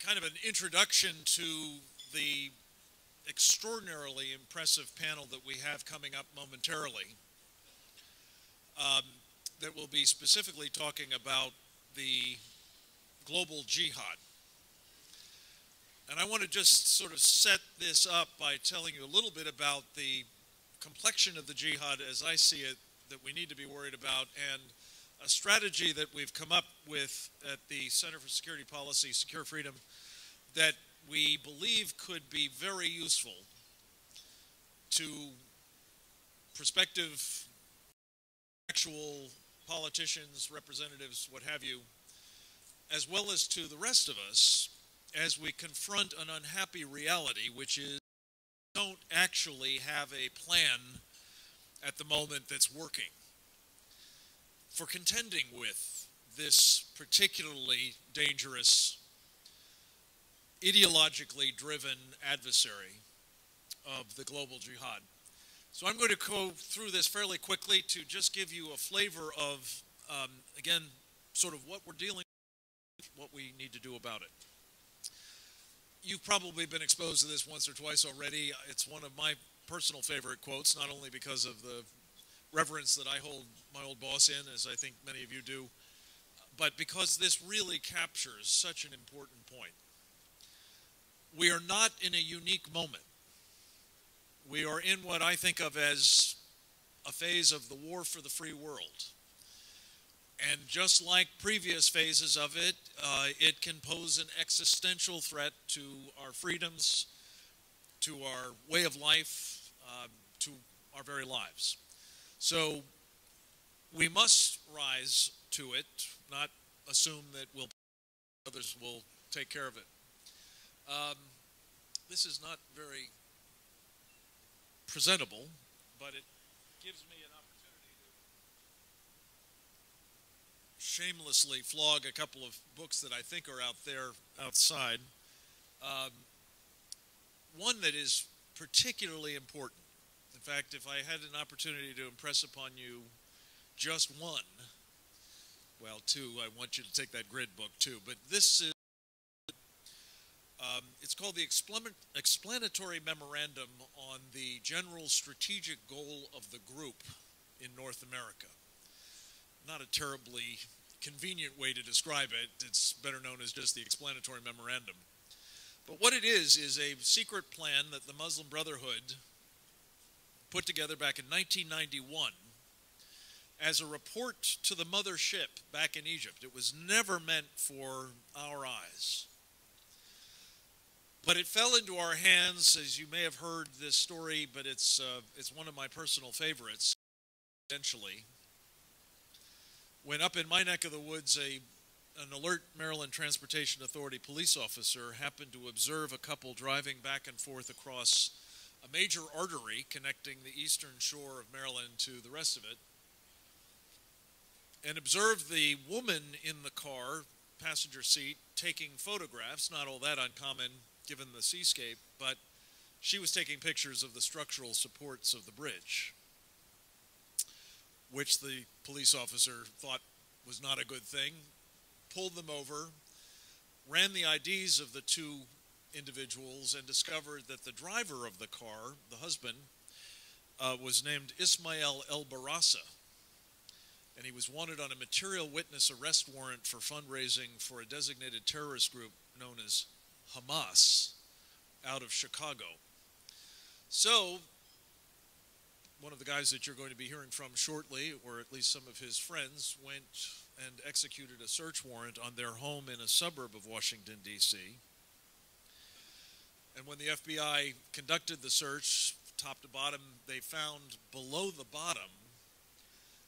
kind of an introduction to the extraordinarily impressive panel that we have coming up momentarily, that will be specifically talking about the global jihad. And I want to just sort of set this up by telling you a little bit about the complexion of the jihad as I see it that we need to be worried about, and a strategy that we've come up with at the Center for Security Policy, Secure Freedom, that we believe could be very useful to prospective actual politicians, representatives, what have you, as well as to the rest of us as we confront an unhappy reality, which is we don't actually have a plan at the moment that's working for contending with this particularly dangerous, ideologically driven adversary of the global jihad. So I'm going to go through this fairly quickly to just give you a flavor of, again, sort of what we're dealing with, what we need to do about it. You've probably been exposed to this once or twice already. It's one of my personal favorite quotes, not only because of the reverence that I hold my old boss in, as I think many of you do, but because this really captures such an important point. We are not in a unique moment. We are in what I think of as a phase of the war for the free world. And just like previous phases of it, it can pose an existential threat to our freedoms, to our way of life, to our very lives. So we must rise to it, not assume that others will take care of it. This is not very presentable, but it gives me an opportunity to shamelessly flog a couple of books that I think are out there outside. One that is particularly important. In fact, if I had an opportunity to impress upon you just one, well, two, I want you to take that grid book too, but this is it's called the Explanatory Memorandum on the General Strategic Goal of the Group in North America. Not a terribly convenient way to describe it. It's better known as just the Explanatory Memorandum. But what it is a secret plan that the Muslim Brotherhood put together back in 1991 as a report to the mothership back in Egypt. It was never meant for our eyes. But it fell into our hands, as you may have heard this story, but it's one of my personal favorites, essentially. When up in my neck of the woods, an alert Maryland Transportation Authority police officer happened to observe a couple driving back and forth across a major artery connecting the eastern shore of Maryland to the rest of it, and observed the woman in the car, passenger seat, taking photographs, not all that uncommon given the seascape, but she was taking pictures of the structural supports of the bridge, which the police officer thought was not a good thing, pulled them over, ran the IDs of the two individuals, and discovered that the driver of the car, the husband, was named Ismail El Barassa, and he was wanted on a material witness arrest warrant for fundraising for a designated terrorist group known as Hamas out of Chicago. So one of the guys that you're going to be hearing from shortly, or at least some of his friends, went and executed a search warrant on their home in a suburb of Washington, D.C. And when the FBI conducted the search, top to bottom, they found below the bottom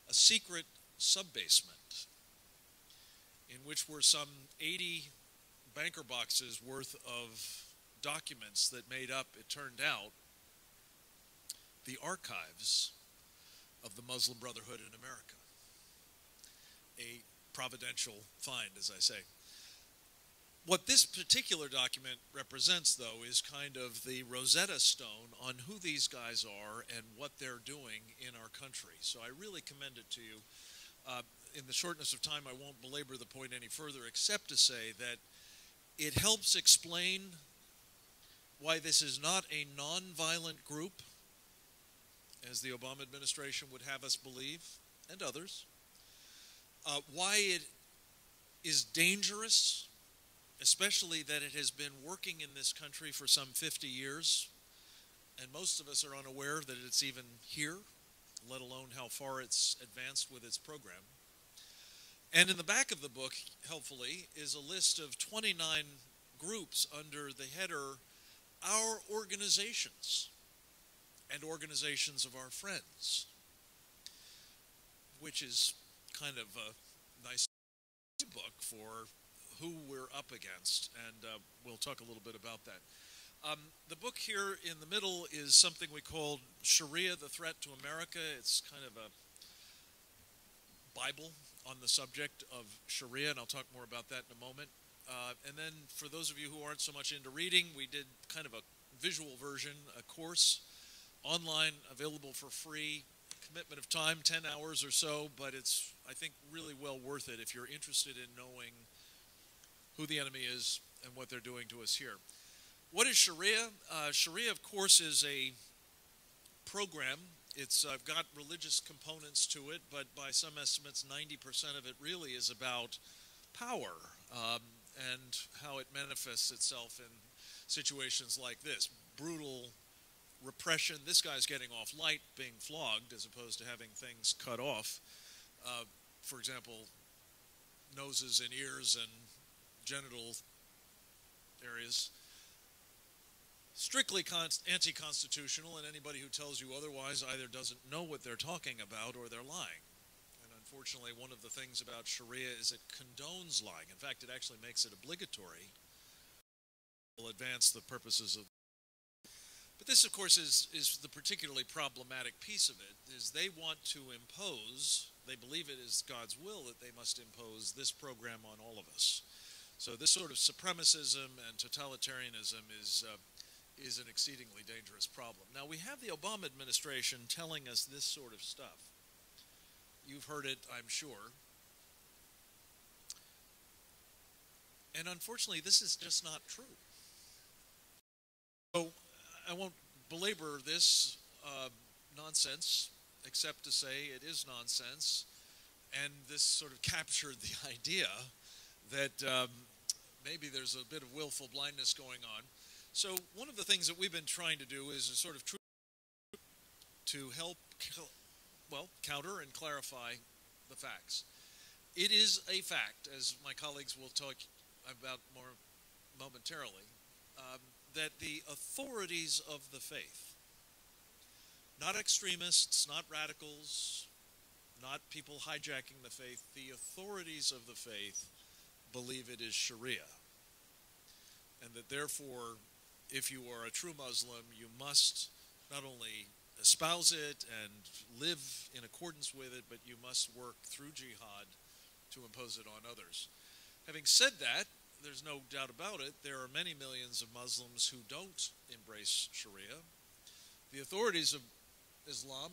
a secret sub-basement in which were some 80 banker boxes worth of documents that made up, it turned out, the archives of the Muslim Brotherhood in America. A providential find, as I say. What this particular document represents, though, is kind of the Rosetta Stone on who these guys are and what they're doing in our country. So I really commend it to you. In the shortness of time, I won't belabor the point any further, except to say that It helps explain why this is not a non-violent group, as the Obama administration would have us believe, and others. Why it is dangerous, especially that it has been working in this country for some 50 years, and most of us are unaware that it's even here, let alone how far it's advanced with its program. And in the back of the book, helpfully, is a list of 29 groups under the header, Our Organizations and Organizations of Our Friends, which is kind of a nice book for who we're up against, and we'll talk a little bit about that. The book here in the middle is something we call Shariah, the Threat to America. It's kind of a Bible on the subject of Shariah, and I'll talk more about that in a moment. And then for those of you who aren't so much into reading, we did kind of a visual version, a course online available for free, commitment of time, 10 hours or so, but it's, I think, really well worth it if you're interested in knowing who the enemy is and what they're doing to us here. What is Shariah? Shariah, of course, is a program. It's got religious components to it, but by some estimates, 90% of it really is about power and how it manifests itself in situations like this. Brutal repression. This guy's getting off light, being flogged, as opposed to having things cut off. For example, noses and ears and genital areas. Strictly anti-constitutional, and anybody who tells you otherwise either doesn't know what they're talking about or they're lying. And unfortunately, one of the things about Shariah is it condones lying. In fact, it actually makes it obligatory. It will advance the purposes of. But this, of course, is the particularly problematic piece of it, is they want to impose, they believe it is God's will that they must impose this program on all of us. So this sort of supremacism and totalitarianism is an exceedingly dangerous problem. Now, we have the Obama administration telling us this sort of stuff. You've heard it, I'm sure. And unfortunately, this is just not true. So I won't belabor this nonsense, except to say it is nonsense. And this sort of captured the idea that maybe there's a bit of willful blindness going on. So one of the things that we've been trying to do is a sort of to help, well, counter and clarify the facts. It is a fact, as my colleagues will talk about more momentarily, that the authorities of the faith, not extremists, not radicals, not people hijacking the faith, the authorities of the faith believe it is Shariah. And that therefore, if you are a true Muslim, you must not only espouse it and live in accordance with it, but you must work through jihad to impose it on others. Having said that, there's no doubt about it, there are many millions of Muslims who don't embrace Shariah. The authorities of Islam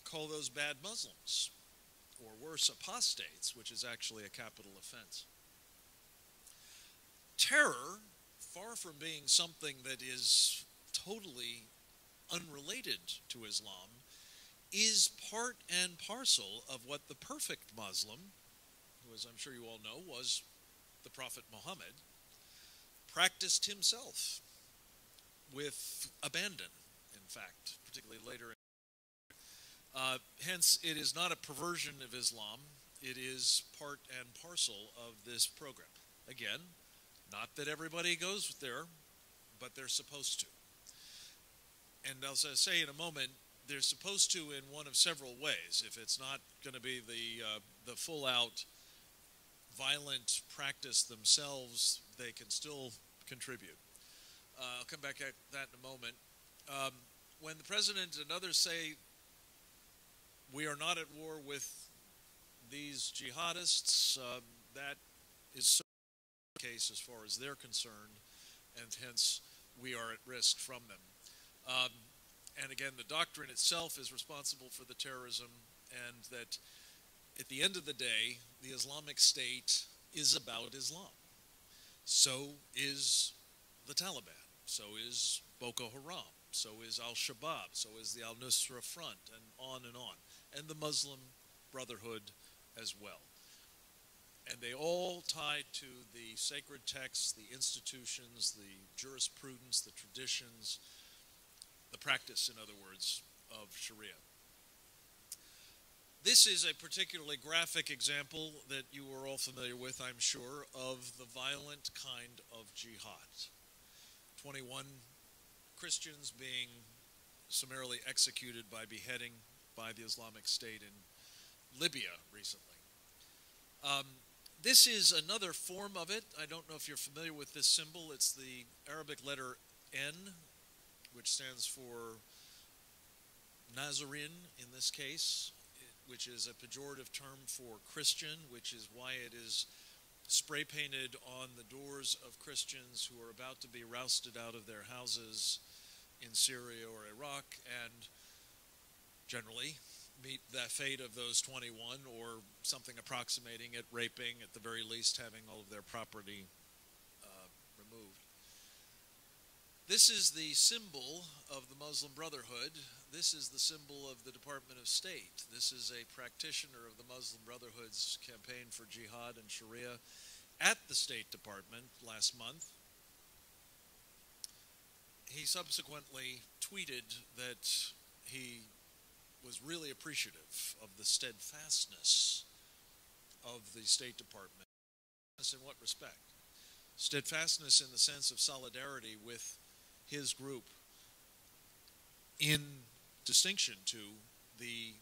call those bad Muslims, or worse, apostates, which is actually a capital offense. Terror, far from being something that is totally unrelated to Islam, is part and parcel of what the perfect Muslim, who, as I'm sure you all know, was the Prophet Muhammad, practiced himself with abandon, in fact, particularly later. Hence, it is not a perversion of Islam. It is part and parcel of this program. Again, not that everybody goes there, but they're supposed to. And as I say in a moment, they're supposed to in one of several ways. If it's not going to be the full-out violent practice themselves, they can still contribute. I'll come back at that in a moment. When the president and others say we are not at war with these jihadists, that is certainly the case as far as they're concerned, and hence we are at risk from them. And again, the doctrine itself is responsible for the terrorism, and that at the end of the day, the Islamic State is about Islam. So is the Taliban. So is Boko Haram. So is Al-Shabaab. So is the Al-Nusra Front, and on and on. And the Muslim Brotherhood as well. And they all tie to the sacred texts, the institutions, the jurisprudence, the traditions, the practice, in other words, of Sharia. This is a particularly graphic example that you are all familiar with, I'm sure, of the violent kind of jihad. 21 Christians being summarily executed by beheading by the Islamic State in Libya recently. This is another form of it. I don't know if you're familiar with this symbol. It's the Arabic letter N, which stands for Nazarene in this case, which is a pejorative term for Christian, which is why it is spray painted on the doors of Christians who are about to be rousted out of their houses in Syria or Iraq and generally meet the fate of those 21 or something approximating it, raping, at the very least having all of their property removed. This is the symbol of the Muslim Brotherhood. This is the symbol of the Department of State. This is a practitioner of the Muslim Brotherhood's campaign for Jihad and Sharia at the State Department last month. He subsequently tweeted that he was really appreciative of the steadfastness of the State Department. In what respect? Steadfastness in the sense of solidarity with his group in distinction to the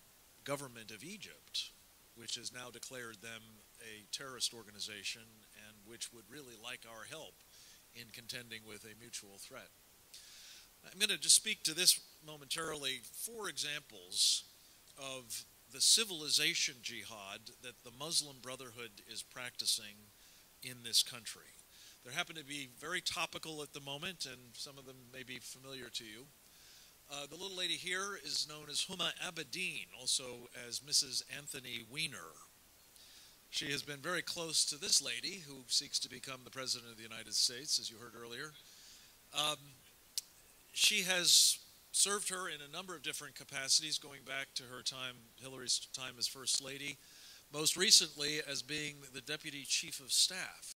government of Egypt, which has now declared them a terrorist organization and which would really like our help in contending with a mutual threat. I'm going to just speak to this momentarily. 4 examples of the civilization jihad that the Muslim Brotherhood is practicing in this country. They happen to be very topical at the moment, and some of them may be familiar to you. The little lady here is known as Huma Abedin, also as Mrs. Anthony Weiner. She has been very close to this lady, who seeks to become the President of the United States, as you heard earlier. She has served her in a number of different capacities, going back to her time, Hillary's time as First Lady, most recently as being the Deputy Chief of Staff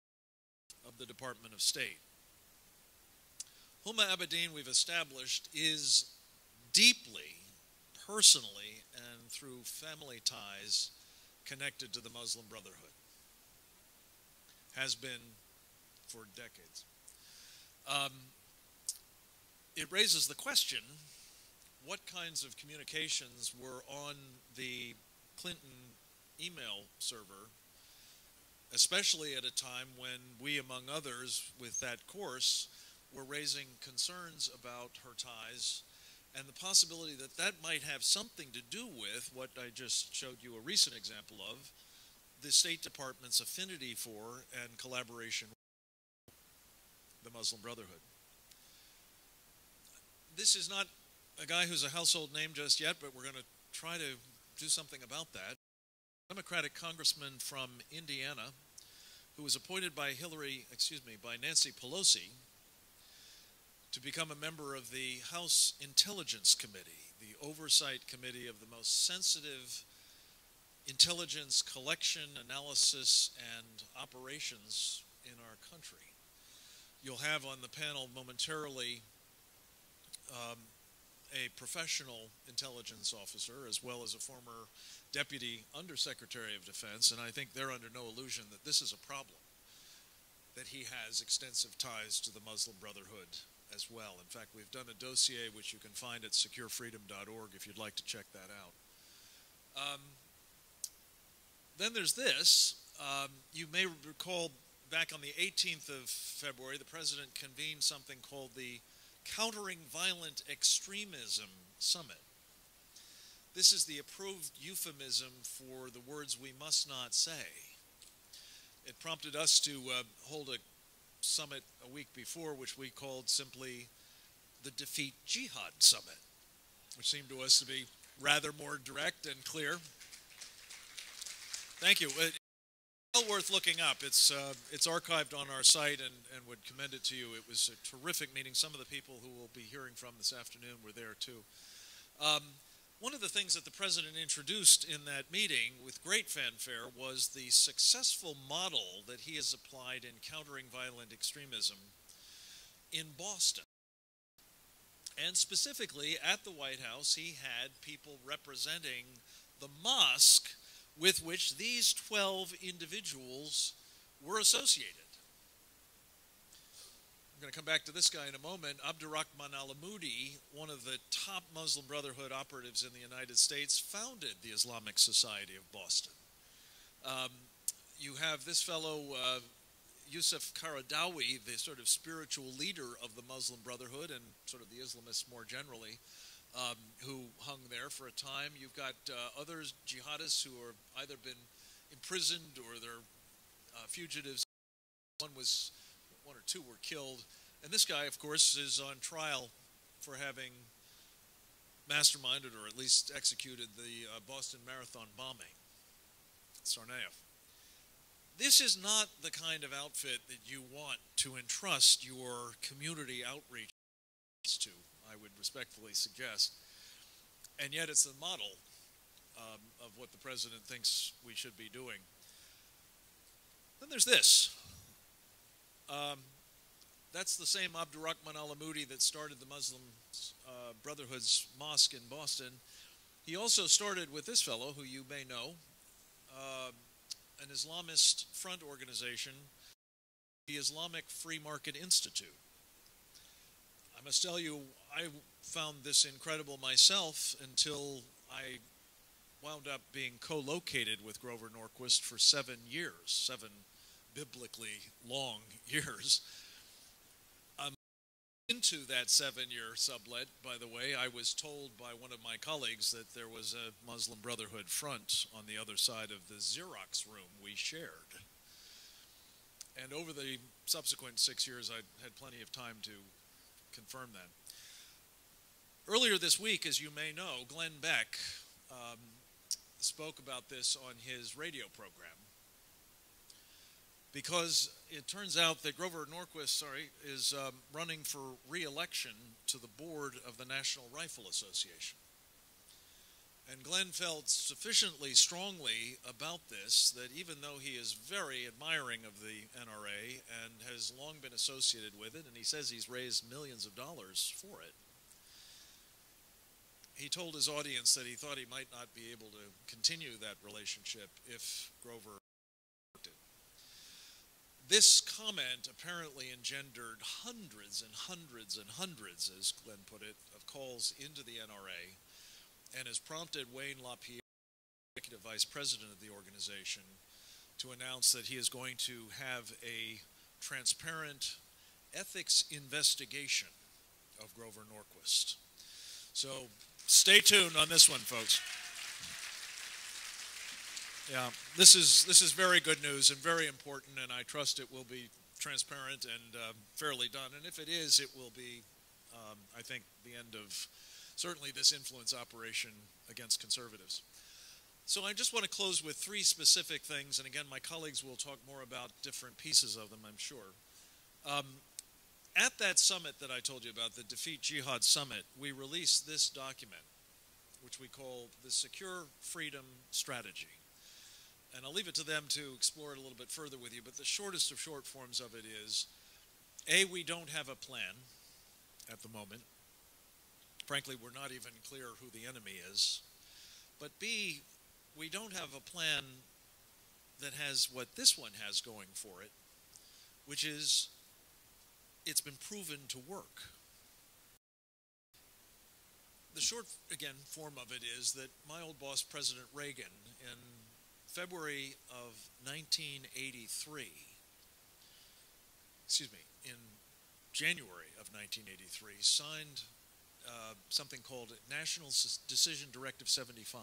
of the Department of State. Huma Abedin, we've established, is deeply, personally, and through family ties connected to the Muslim Brotherhood. Has been for decades. It raises the question, what kinds of communications were on the Clinton email server, especially at a time when we, among others, with that course, were raising concerns about her ties and the possibility that that might have something to do with what I just showed you a recent example of, the State Department's affinity for and collaboration with the Muslim Brotherhood. This is not a guy who's a household name just yet, but we're going to try to do something about that. A Democratic congressman from Indiana who was appointed by Nancy Pelosi to become a member of the House Intelligence Committee, the oversight committee of the most sensitive intelligence collection, analysis, and operations in our country. You'll have on the panel momentarily a professional intelligence officer as well as a former Deputy Undersecretary of Defense, and I think they're under no illusion that this is a problem, that he has extensive ties to the Muslim Brotherhood as well. In fact, we've done a dossier which you can find at securefreedom.org if you'd like to check that out. Then there's this. You may recall back on the 18th of February, the President convened something called the Countering Violent Extremism Summit. This is the approved euphemism for the words we must not say. It prompted us to hold a summit a week before, which we called simply the Defeat Jihad Summit, which seemed to us to be rather more direct and clear. Thank you. Well worth looking up. It's archived on our site and would commend it to you. It was a terrific meeting. Some of the people who we'll be hearing from this afternoon were there too. One of the things that the president introduced in that meeting with great fanfare was the successful model that he has applied in countering violent extremism in Boston. And specifically at the White House, he had people representing the mosque with which these 12 individuals were associated. I'm going to come back to this guy in a moment. Abdurrahman al-Amoudi, one of the top Muslim Brotherhood operatives in the United States, founded the Islamic Society of Boston. You have this fellow, Yusuf Qaradawi, the sort of spiritual leader of the Muslim Brotherhood and sort of the Islamists more generally, who hung there for a time. You've got others, jihadists, who have either been imprisoned or they're fugitives. One or two were killed. And this guy, of course, is on trial for having masterminded or at least executed the Boston Marathon bombing, Tsarnaev. This is not the kind of outfit that you want to entrust your community outreach to, I would respectfully suggest. And yet it's the model of what the president thinks we should be doing. Then there's this. That's the same Abdurrahman al-Amoudi that started the Muslim Brotherhood's mosque in Boston. He also started with this fellow, who you may know, an Islamist front organization, the Islamic Free Market Institute. I must tell you, I found this incredible myself until I wound up being co-located with Grover Norquist for 7 years, 7 biblically long years. Into that 7-year sublet, by the way, I was told by one of my colleagues that there was a Muslim Brotherhood front on the other side of the Xerox room we shared. And over the subsequent 6 years, I had plenty of time to confirm that. Earlier this week, as you may know, Glenn Beck spoke about this on his radio program, because it turns out that Grover Norquist, is running for re-election to the board of the National Rifle Association. And Glenn felt sufficiently strongly about this that even though he is very admiring of the NRA and has long been associated with it, and he says he's raised millions of dollars for it, he told his audience that he thought he might not be able to continue that relationship if Grover worked it. This comment apparently engendered hundreds and hundreds and hundreds, as Glenn put it, of calls into the NRA, and has prompted Wayne LaPierre, executive vice president of the organization, to announce that he is going to have a transparent ethics investigation of Grover Norquist. So stay tuned on this one, folks. Yeah, this is very good news and very important, and I trust it will be transparent and fairly done. And if it is, it will be, I think, the end of certainly this influence operation against conservatives. So I just want to close with 3 specific things, and again, my colleagues will talk more about different pieces of them, I'm sure. At that summit that I told you about, the Defeat Jihad Summit, we released this document, which we call the Secure Freedom Strategy. And I'll leave it to them to explore it a little bit further with you, but the shortest of short forms of it is, A, we don't have a plan at the moment. Frankly, we're not even clear who the enemy is. But B, we don't have a plan that has what this one has going for it, which is it's been proven to work. The short, again, form of it is that my old boss, President Reagan, in February of 1983, in January of 1983, signed something called National Decision Directive 75,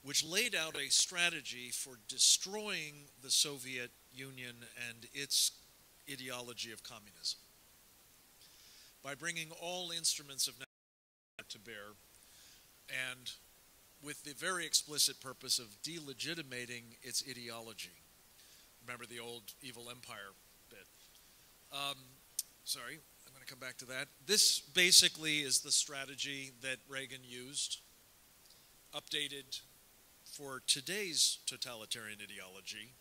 which laid out a strategy for destroying the Soviet Union and its ideology of communism by bringing all instruments of to bear and with the very explicit purpose of delegitimating its ideology. Remember the old evil empire bit. Sorry, I'm going to come back to that. This basically is the strategy that Reagan used, updated for today's totalitarian ideology,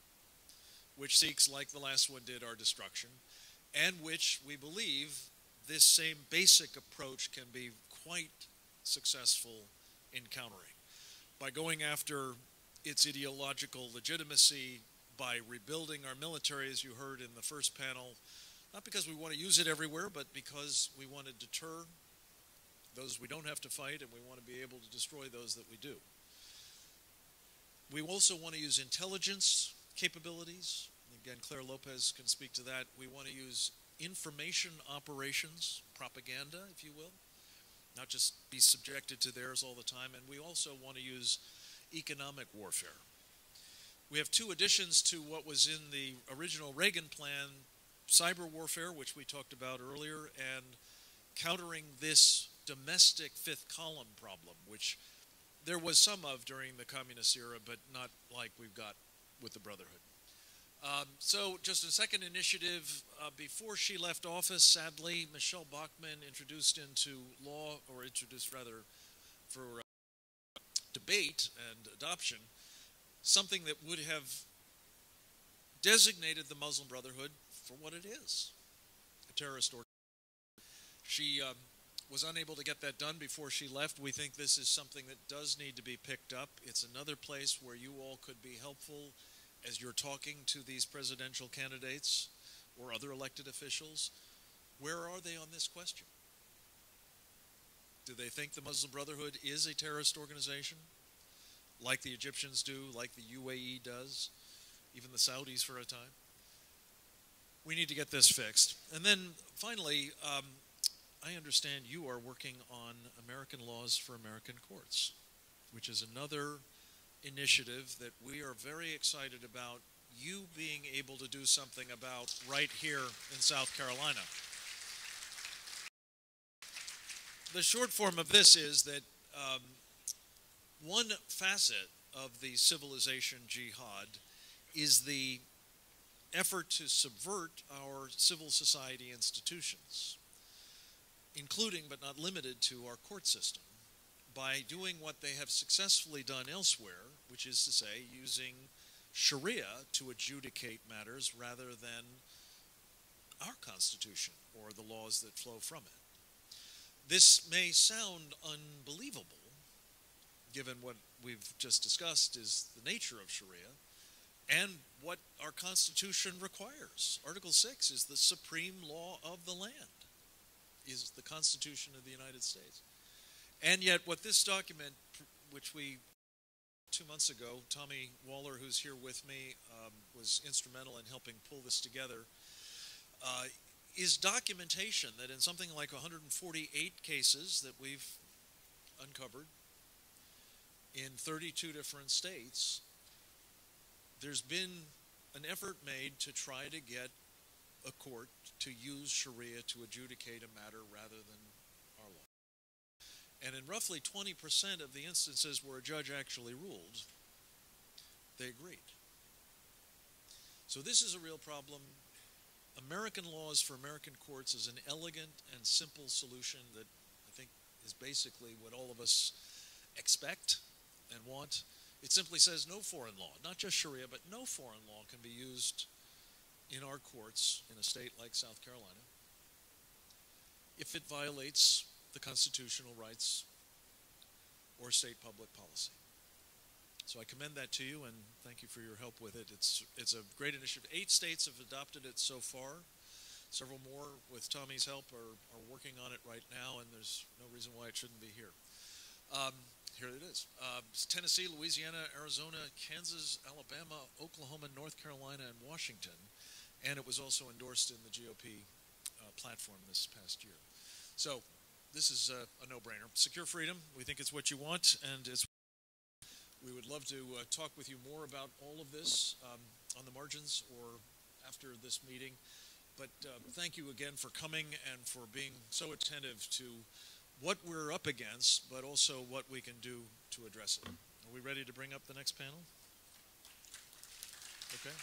which seeks, like the last one did, our destruction, and which we believe this same basic approach can be quite successful in countering. By going after its ideological legitimacy, by rebuilding our military, as you heard in the first panel, not because we want to use it everywhere, but because we want to deter those we don't have to fight, and we want to be able to destroy those that we do. We also want to use intelligence capabilities. Again, Clare Lopez can speak to that. We want to use information operations, propaganda, if you will, not just be subjected to theirs all the time. And we also want to use economic warfare. We have two additions to what was in the original Reagan plan: cyber warfare, which we talked about earlier, and countering this domestic fifth column problem, which there was some of during the communist era, but not like we've got with the Brotherhood. So just a second initiative, before she left office, sadly, Michelle Bachmann introduced into law, or introduced rather for debate and adoption, something that would have designated the Muslim Brotherhood for what it is, a terrorist organization. She was unable to get that done before she left. We think this is something that does need to be picked up. It's another place where you all could be helpful as you're talking to these presidential candidates or other elected officials. Where are they on this question? Do they think the Muslim Brotherhood is a terrorist organization, like the Egyptians do, like the UAE does, even the Saudis for a time? We need to get this fixed. And then finally, I understand you are working on American laws for American courts, which is another initiative that we are very excited about you being able to do something about right here in South Carolina. The short form of this is that one facet of the civilization jihad is the effort to subvert our civil society institutions, including but not limited to our court system, by doing what they have successfully done elsewhere, which is to say using Shariah to adjudicate matters rather than our Constitution or the laws that flow from it. This may sound unbelievable, given what we've just discussed is the nature of Shariah and what our Constitution requires. Article 6 is the supreme law of the land, is the Constitution of the United States. And yet what this document, which we 2 months ago, Tommy Waller, who's here with me, was instrumental in helping pull this together, is documentation that in something like 148 cases that we've uncovered in 32 different states, there's been an effort made to try to get a court to use Shariah to adjudicate a matter rather than our law. And in roughly 20% of the instances where a judge actually ruled, they agreed. So this is a real problem. American laws for American courts is an elegant and simple solution that I think is basically what all of us expect and want. It simply says no foreign law, not just Shariah, but no foreign law can be used in our courts in a state like South Carolina if it violates the constitutional rights or state public policy. So I commend that to you, and thank you for your help with it. It's a great initiative. 8 states have adopted it so far. Several more, with Tommy's help, are working on it right now, and there's no reason why it shouldn't be here. Here it is. Tennessee, Louisiana, Arizona, Kansas, Alabama, Oklahoma, North Carolina, and Washington. And it was also endorsed in the GOP platform this past year. So this is a no-brainer. Secure freedom, we think it's what you want, and we would love to talk with you more about all of this on the margins or after this meeting. But thank you again for coming and for being so attentive to what we're up against, but also what we can do to address it. Are we ready to bring up the next panel? Okay.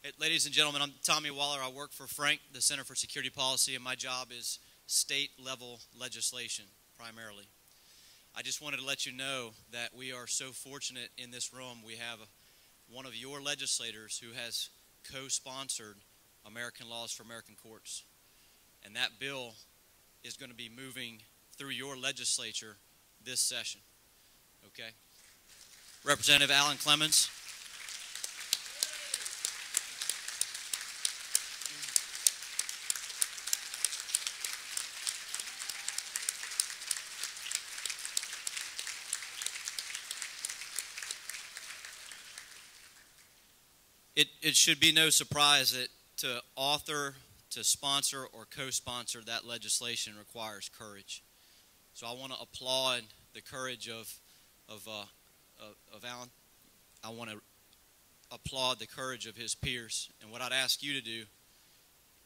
Hey, ladies and gentlemen, I'm Tommy Waller. I work for Frank, the Center for Security Policy, and my job is state-level legislation, primarily. I just wanted to let you know that we are so fortunate in this room. We have one of your legislators who has co-sponsored American Laws for American Courts. And that bill is going to be moving through your legislature this session. Okay? Representative Alan Clemens. It should be no surprise that to author, to sponsor, or co-sponsor that legislation requires courage. So I want to applaud the courage of Alan. I want to applaud the courage of his peers. And what I'd ask you to do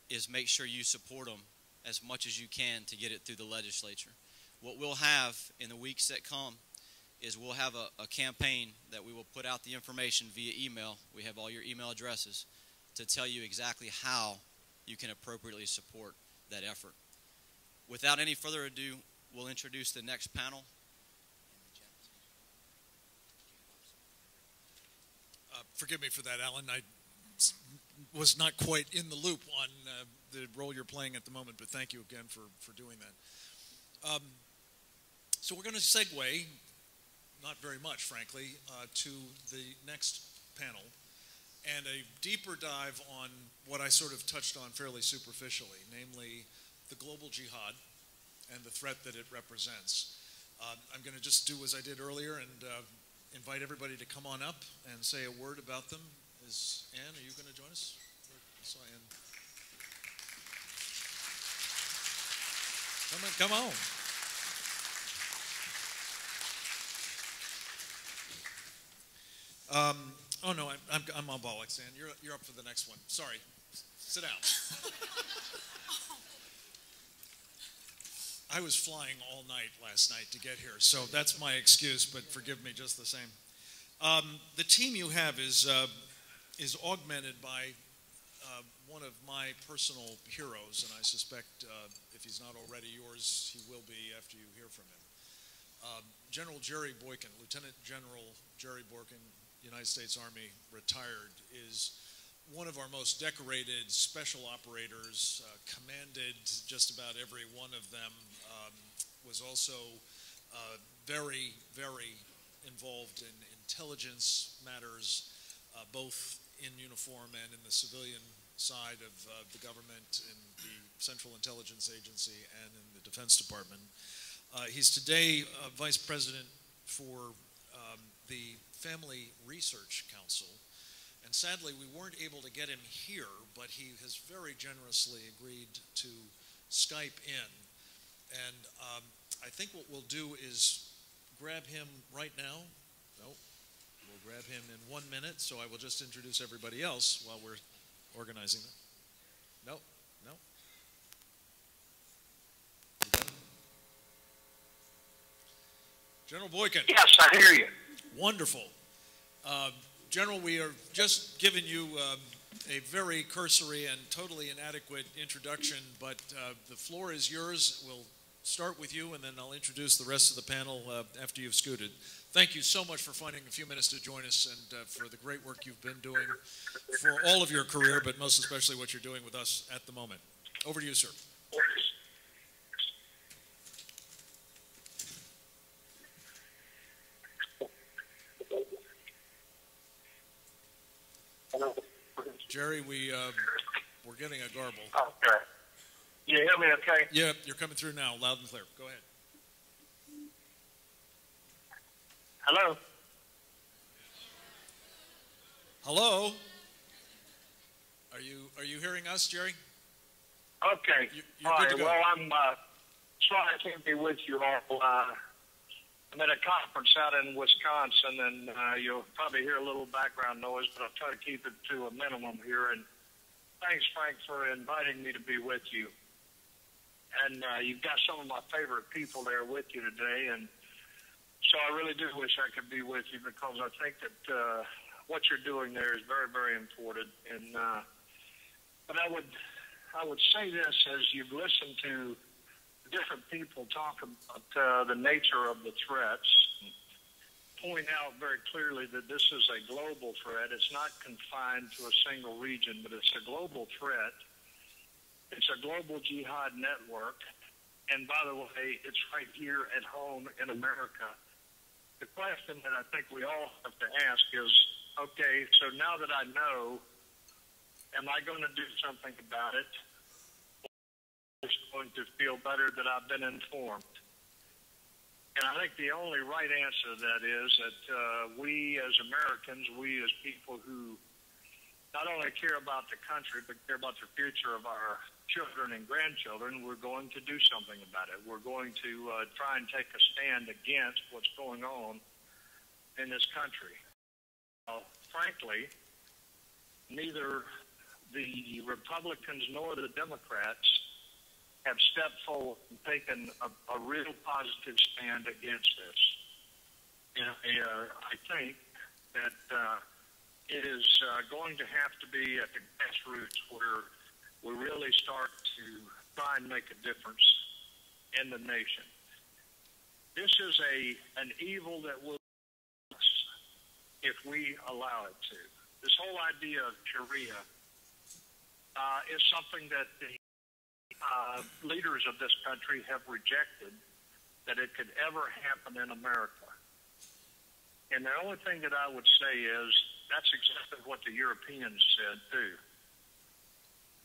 is make sure you support them as much as you can to get it through the legislature. What we'll have in the weeks that come is we'll have a campaign that we will put out the information via email. We have all your email addresses to tell you exactly how you can appropriately support that effort. Without any further ado, we'll introduce the next panel. Forgive me for that, Alan. I was not quite in the loop on the role you're playing at the moment, but thank you again for doing that. So we're going to segue, not very much, frankly, to the next panel and a deeper dive on what I sort of touched on fairly superficially, namely the global jihad and the threat that it represents. I'm going to just do as I did earlier and invite everybody to come on up and say a word about them. Ann, are you going to join us? I saw Ann. Come on. Oh no, I'm on bollocks, Ann. You're up for the next one. Sorry, sit down. I was flying all night last night to get here, so that's my excuse. But forgive me just the same. The team you have is augmented by one of my personal heroes, and I suspect if he's not already yours, he will be after you hear from him. General Jerry Boykin, Lieutenant General Jerry Boykin, United States Army, retired, is one of our most decorated special operators, commanded just about every one of them, was also very, very involved in intelligence matters, both in uniform and in the civilian side of the government, in the Central Intelligence Agency and in the Defense Department. He's today Vice President for the Family Research Council, and sadly we weren't able to get him here, but he has very generously agreed to Skype in, and I think what we'll do is grab him right now. No, we'll grab him in 1 minute, so I will just introduce everybody else while we're organizing that. No. General Boykin. Yes, I hear you. Wonderful. General, we are just giving you a very cursory and totally inadequate introduction, but the floor is yours. We'll start with you, and then I'll introduce the rest of the panel after you've scooted. Thank you so much for finding a few minutes to join us and for the great work you've been doing for all of your career, but most especially what you're doing with us at the moment. Over to you, sir. Jerry, we're getting a garble. Okay. You hear me okay? Yeah, you're coming through now, loud and clear. Go ahead. Hello? Hello? Are you hearing us, Jerry? Okay. You're all good right. to go. Well, I'm sorry I can't be with you all I'm at a conference out in Wisconsin, and you'll probably hear a little background noise, but I'll try to keep it to a minimum here. And thanks, Frank, for inviting me to be with you. And you've got some of my favorite people there with you today, and so I really do wish I could be with you, because I think that what you're doing there is very, very important. And but I would say this: as you've listened to different people talk about the nature of the threats, point out very clearly that this is a global threat. It's not confined to a single region, but it's a global threat. It's a global jihad network. And by the way, it's right here at home in America. The question that I think we all have to ask is, okay, so now that I know, am I going to do something about it? Or just going to feel better that I've been informed? And I think the only right answer to that is that we as Americans, we as people who not only care about the country, but care about the future of our children and grandchildren, we're going to do something about it. We're going to try and take a stand against what's going on in this country. Frankly, neither the Republicans nor the Democrats have stepped forward and taken a real positive stand against this. And I think that it is going to have to be at the grassroots where we really start to try and make a difference in the nation. This is an evil that will us if we allow it to. This whole idea of Shariah is something that the leaders of this country have rejected, that it could ever happen in America. And the only thing that I would say is that's exactly what the Europeans said too.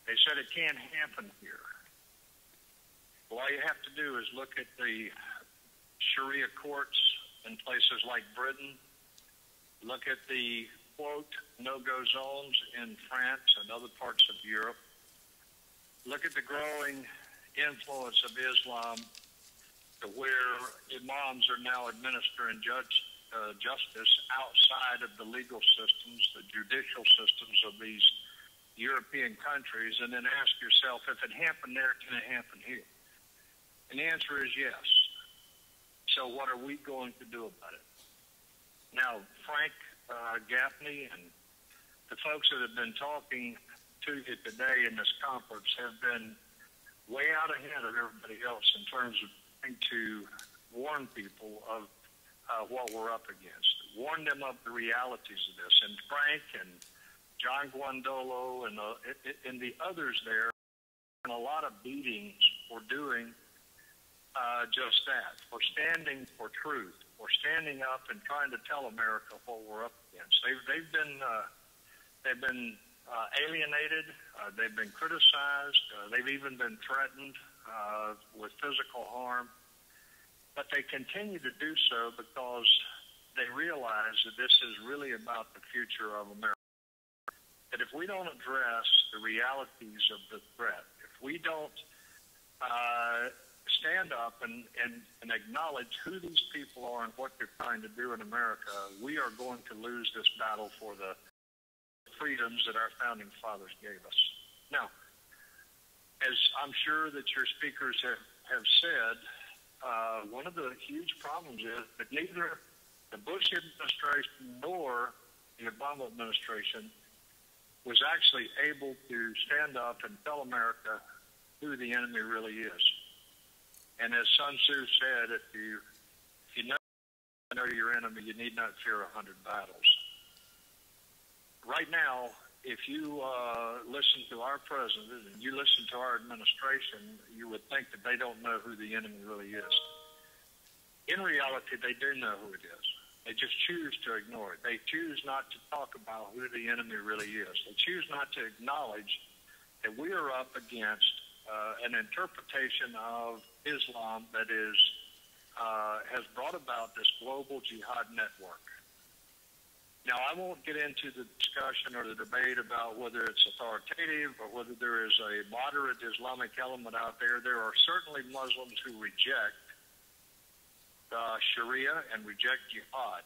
They said it can't happen here. Well, all you have to do is look at the Sharia courts in places like Britain, look at the, quote, no-go zones in France and other parts of Europe, look at the growing influence of Islam to where imams are now administering justice outside of the legal systems, the judicial systems of these European countries, and then ask yourself, if it happened there, can it happen here? And the answer is yes. So what are we going to do about it? Now, Frank, Gaffney, and the folks that have been talking to you today in this conference have been way out ahead of everybody else in terms of trying to warn people of what we're up against, warn them of the realities of this. And Frank and John Guandolo and the others there, and a lot of beatings for doing just that, for standing for truth, for standing up and trying to tell America what we're up against. They've been alienated. They've been criticized. They've even been threatened with physical harm. But they continue to do so because they realize that this is really about the future of America. That if we don't address the realities of the threat, if we don't stand up and acknowledge who these people are and what they're trying to do in America, we are going to lose this battle for the freedoms that our founding fathers gave us. Now, as I'm sure that your speakers have said, one of the huge problems is that neither the Bush administration nor the Obama administration was actually able to stand up and tell America who the enemy really is. And as Sun Tzu said, if you know your enemy, you need not fear 100 battles. Right now, if you listen to our president and you listen to our administration, you would think that they don't know who the enemy really is. In reality, they do know who it is. They just choose to ignore it. They choose not to talk about who the enemy really is. They choose not to acknowledge that we are up against an interpretation of Islam that has brought about this global jihad network. Now, I won't get into the discussion or the debate about whether it's authoritative or whether there is a moderate Islamic element out there. There are certainly Muslims who reject Shariah and reject Jihad.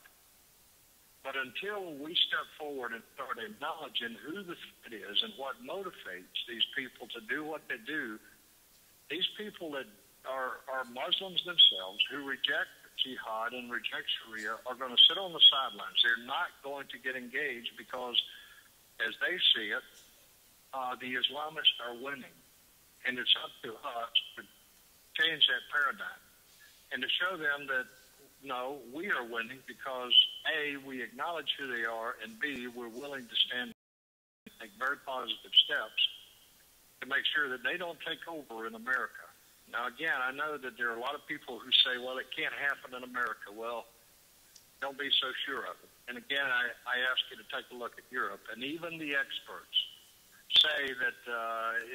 But until we step forward and start acknowledging who the threat is and what motivates these people to do what they do, these people that are Muslims themselves who reject Jihad and reject Shariah are going to sit on the sidelines. They're not going to get engaged because, as they see it, the Islamists are winning. And it's up to us to change that paradigm and to show them that, no, we are winning because, A, we acknowledge who they are, and B, we're willing to stand and take very positive steps to make sure that they don't take over in America. Now, again, I know that there are a lot of people who say, well, it can't happen in America. Well, don't be so sure of it. And again, I ask you to take a look at Europe, and even the experts say that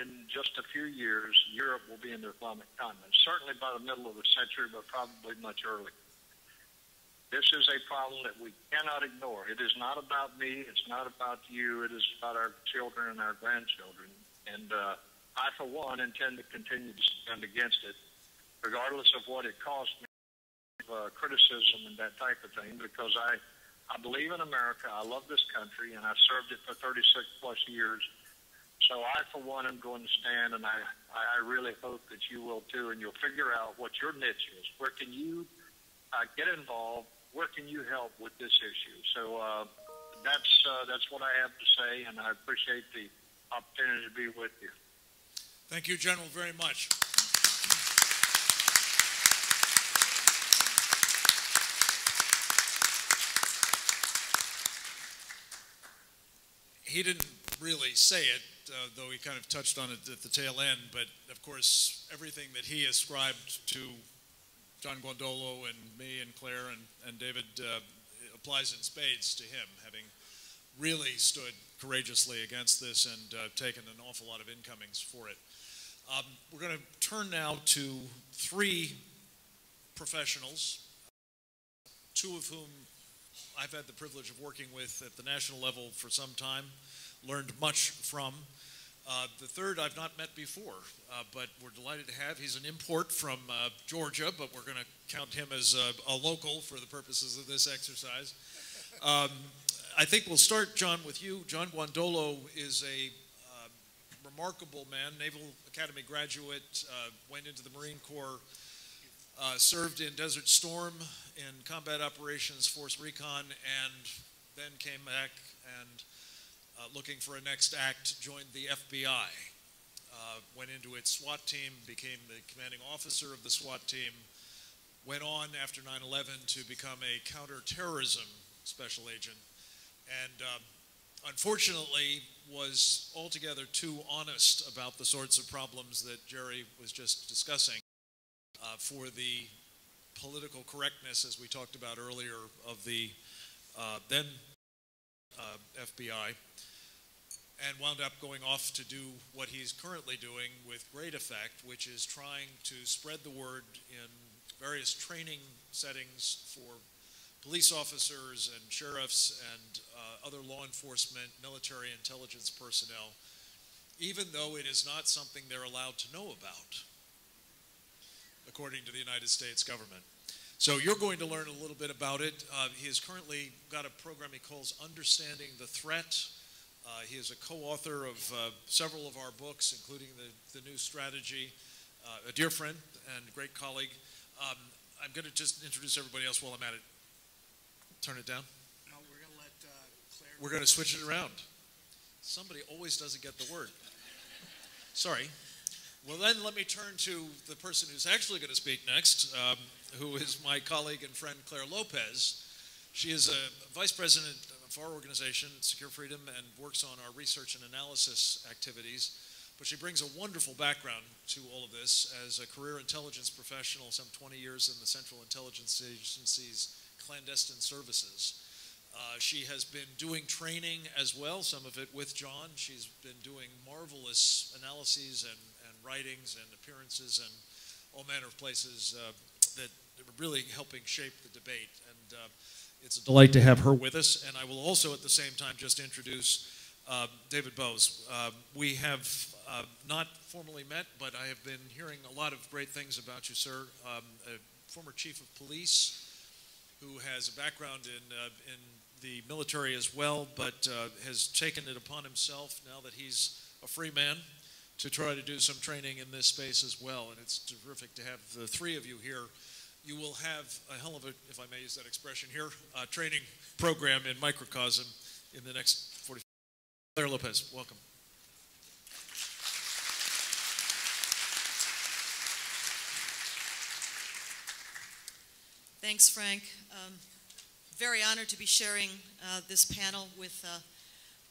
in just a few years, Europe will be in the Islamic continent, certainly by the middle of the century, but probably much earlier. This is a problem that we cannot ignore. It is not about me. It's not about you. It is about our children and our grandchildren. And I, for one, intend to continue to stand against it, regardless of what it costs me, criticism and that type of thing, because I believe in America. I love this country, and I've served it for 36-plus years. So I, for one, am going to stand, and I really hope that you will, too, and you'll figure out what your niche is. Where can you get involved? Where can you help with this issue? So that's what I have to say, and I appreciate the opportunity to be with you. Thank you, General, very much. He didn't really say it, though he kind of touched on it at the tail end, but of course, everything that he ascribed to John Guandolo and me and Clare and David applies in spades to him, having really stood courageously against this and taken an awful lot of incomings for it. We're going to turn now to three professionals, two of whom I've had the privilege of working with at the national level for some time, learned much from. The third I've not met before, but we're delighted to have. He's an import from Georgia, but we're going to count him as a local for the purposes of this exercise. I think we'll start, John, with you. John Guandolo is a remarkable man, Naval Academy graduate, went into the Marine Corps, served in Desert Storm in Combat Operations Force Recon, and then came back and looking for a next act, joined the FBI, went into its SWAT team, became the commanding officer of the SWAT team, went on after 9/11 to become a counterterrorism special agent, and unfortunately was altogether too honest about the sorts of problems that Jerry was just discussing for the political correctness, as we talked about earlier, of the then FBI, and wound up going off to do what he's currently doing with great effect, which is trying to spread the word in various training settings for police officers and sheriffs and other law enforcement, military intelligence personnel, even though it is not something they're allowed to know about, according to the United States government. So you're going to learn a little bit about it. He has currently got a program he calls Understanding the Threat. He is a co-author of several of our books, including the new strategy, a dear friend and great colleague. I'm going to just introduce everybody else while I'm at it. Turn it down. No, we're going to let Claire. We're going to switch it around. Somebody always doesn't get the word. Sorry. Well, then let me turn to the person who's actually going to speak next, who is my colleague and friend, Clare Lopez. She is a vice president of our organization, Secure Freedom, and works on our research and analysis activities. But she brings a wonderful background to all of this as a career intelligence professional, some 20 years in the Central Intelligence Agency's clandestine services. She has been doing training as well, some of it with John. She's been doing marvelous analyses and writings and appearances and all manner of places that are really helping shape the debate. And it's a delight to have her with us. And I will also at the same time just introduce David Bowes. We have not formally met, but I have been hearing a lot of great things about you, sir. former chief of police who has a background in the military as well, but has taken it upon himself, now that he's a free man, to try to do some training in this space as well. And it's terrific to have the three of you here. You will have a hell of a, if I may use that expression here, training program in microcosm in the next 45 minutes. Clare Lopez, welcome. Thanks, Frank. Very honored to be sharing this panel with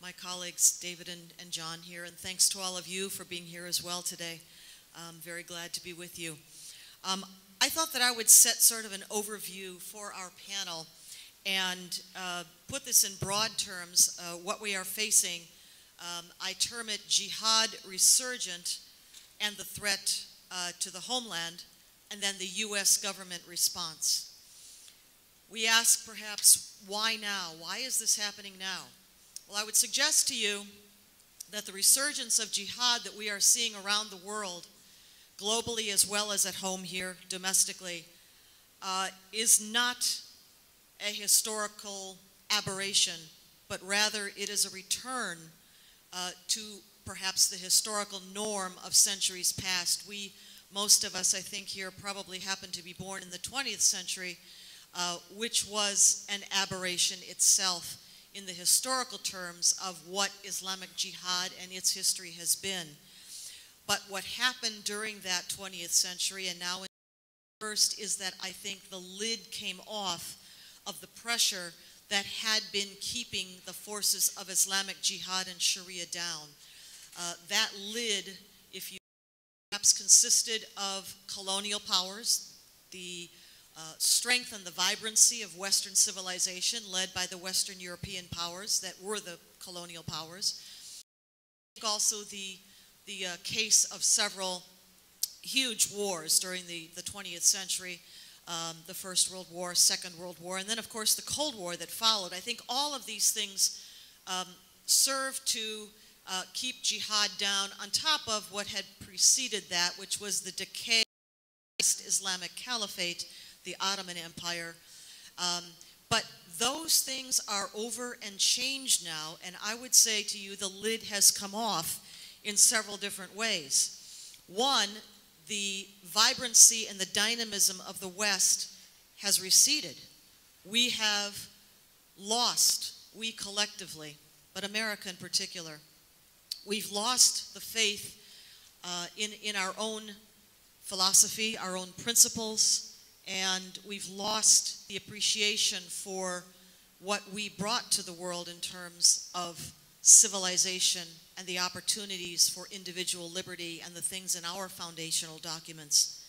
my colleagues David and John here, and thanks to all of you for being here as well today. I'm very glad to be with you. I thought that I would set sort of an overview for our panel and put this in broad terms, what we are facing. I term it Jihad Resurgent and the threat to the homeland, and then the U.S. government response. We ask perhaps, why now? Why is this happening now? Well, I would suggest to you that the resurgence of jihad that we are seeing around the world, globally as well as at home here domestically, is not a historical aberration, but rather it is a return to perhaps the historical norm of centuries past. Most of us, I think here, probably happen to be born in the 20th century, which was an aberration itself in the historical terms of what Islamic Jihad and its history has been. But what happened during that 20th century and now in the first is that I think the lid came off of the pressure that had been keeping the forces of Islamic Jihad and Sharia down. That lid, if you perhaps, consisted of colonial powers, the strength and the vibrancy of Western civilization led by the Western European powers that were the colonial powers. Also the case of several huge wars during the 20th century, the First World War, Second World War, and then of course the Cold War that followed. I think all of these things served to keep jihad down on top of what had preceded that, which was the decay of the Islamic Caliphate, the Ottoman Empire. But those things are over and changed now, and I would say to you the lid has come off in several different ways. One, the vibrancy and the dynamism of the West has receded. We have lost, we collectively, but America in particular, we've lost the faith in our own philosophy, our own principles, and we've lost the appreciation for what we brought to the world in terms of civilization and the opportunities for individual liberty and the things in our foundational documents.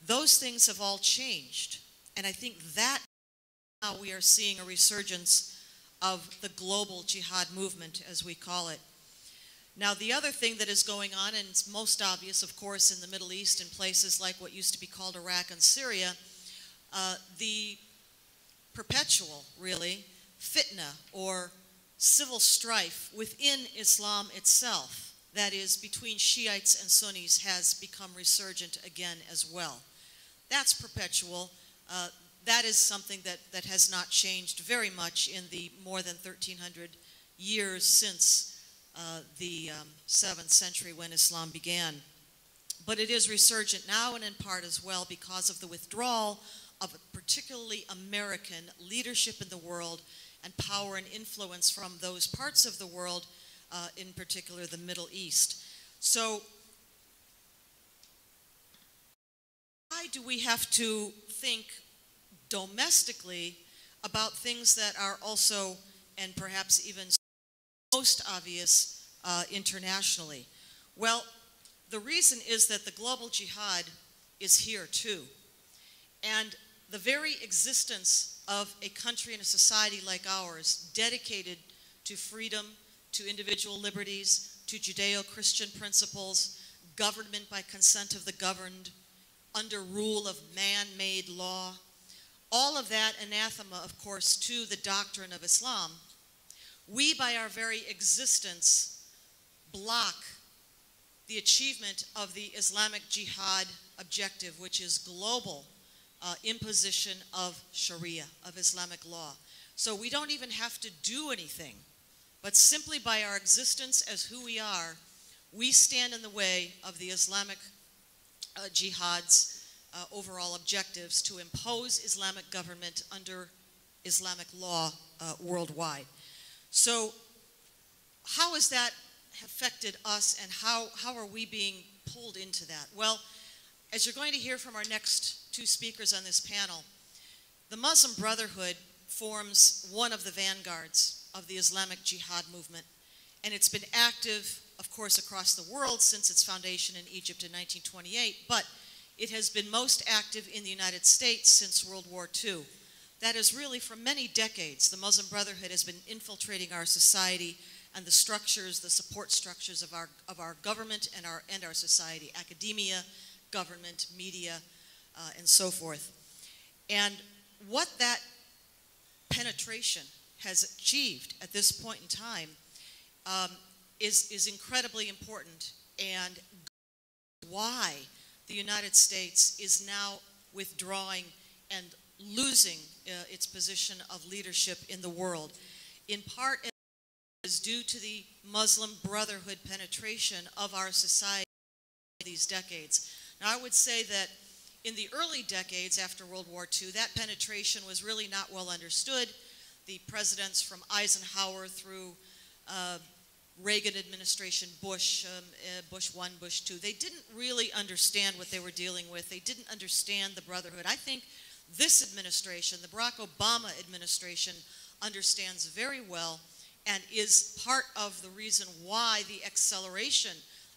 Those things have all changed, and I think that now we are seeing a resurgence of the global jihad movement, as we call it. Now, the other thing that is going on, and it's most obvious, of course, in the Middle East and places like what used to be called Iraq and Syria, the perpetual, really, fitna or civil strife within Islam itself, that is, between Shiites and Sunnis, has become resurgent again as well. That's perpetual. That is something that has not changed very much in the more than 1,300 years since the 7th century when Islam began. But it is resurgent now, and in part as well because of the withdrawal of particularly American leadership in the world and power and influence from those parts of the world, in particular the Middle East. So why do we have to think domestically about things that are also, and perhaps even most obvious, internationally? Well, the reason is that the global jihad is here too. And the very existence of a country and a society like ours, dedicated to freedom, to individual liberties, to Judeo-Christian principles, government by consent of the governed, under rule of man-made law, all of that anathema, of course, to the doctrine of Islam, we, by our very existence, block the achievement of the Islamic Jihad objective, which is global imposition of Shariah, of Islamic law. So we don't even have to do anything, but simply by our existence as who we are, we stand in the way of the Islamic Jihad's overall objectives to impose Islamic government under Islamic law worldwide. So how has that affected us, and how are we being pulled into that? Well, as you're going to hear from our next two speakers on this panel, the Muslim Brotherhood forms one of the vanguards of the Islamic Jihad movement, and it's been active, of course, across the world since its foundation in Egypt in 1928, but it has been most active in the United States since World War II. That is really, for many decades, the Muslim Brotherhood has been infiltrating our society and the structures, the support structures of our government and our society, academia, government, media, and so forth. And what that penetration has achieved at this point in time is incredibly important, and why the United States is now withdrawing and losing its position of leadership in the world. In part, it is due to the Muslim Brotherhood penetration of our society these decades. Now, I would say that in the early decades after World War II, that penetration was really not well understood. The presidents from Eisenhower through Reagan administration, Bush, Bush 1, Bush 2, they didn't really understand what they were dealing with. They didn't understand the Brotherhood. I think this administration, the Barack Obama administration, understands very well and is part of the reason why the acceleration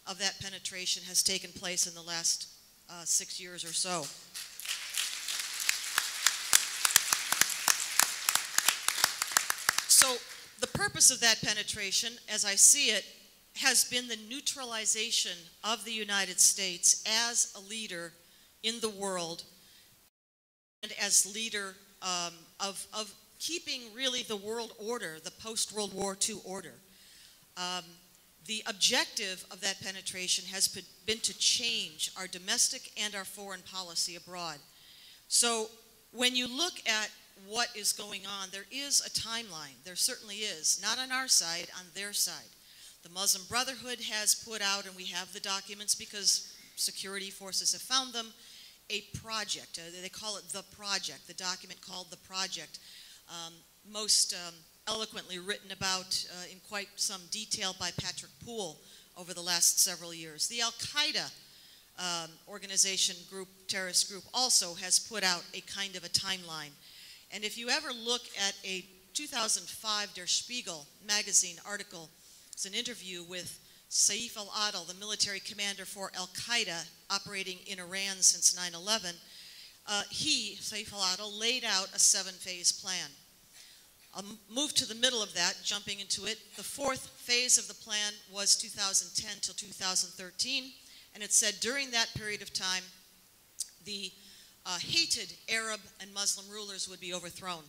of that penetration has taken place in the last 6 years or so. So the purpose of that penetration, as I see it, has been the neutralization of the United States as a leader in the world and as leader of keeping really the world order, the post-World War II order. The objective of that penetration has been to change our domestic and our foreign policy abroad. So when you look at what is going on, there is a timeline. There certainly is. Not on our side, on their side. The Muslim Brotherhood has put out, and we have the documents because security forces have found them, a project. They call it The Project, the document called The Project. Most eloquently written about in quite some detail by Patrick Poole over the last several years. The Al-Qaeda organization group, terrorist group, also has put out a kind of a timeline. And if you ever look at a 2005 Der Spiegel magazine article, it's an interview with Saif al-Adil, the military commander for Al-Qaeda operating in Iran since 9/11, Saif al-Adil, laid out a 7-phase plan. I'll move to the middle of that, jumping into it. The 4th phase of the plan was 2010 till 2013, and it said during that period of time, the hated Arab and Muslim rulers would be overthrown.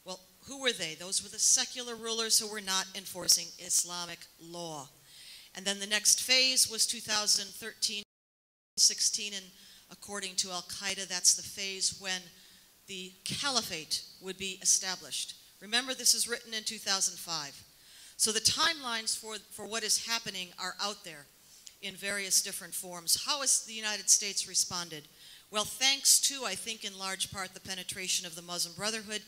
Well, who were they? Those were the secular rulers who were not enforcing Islamic law. And then the next phase was 2013, 16, and according to Al-Qaeda, that's the phase when the caliphate would be established. Remember, this is written in 2005. So the timelines for what is happening are out there in various different forms. How has the United States responded? Well, thanks to, I think in large part, the penetration of the Muslim Brotherhood,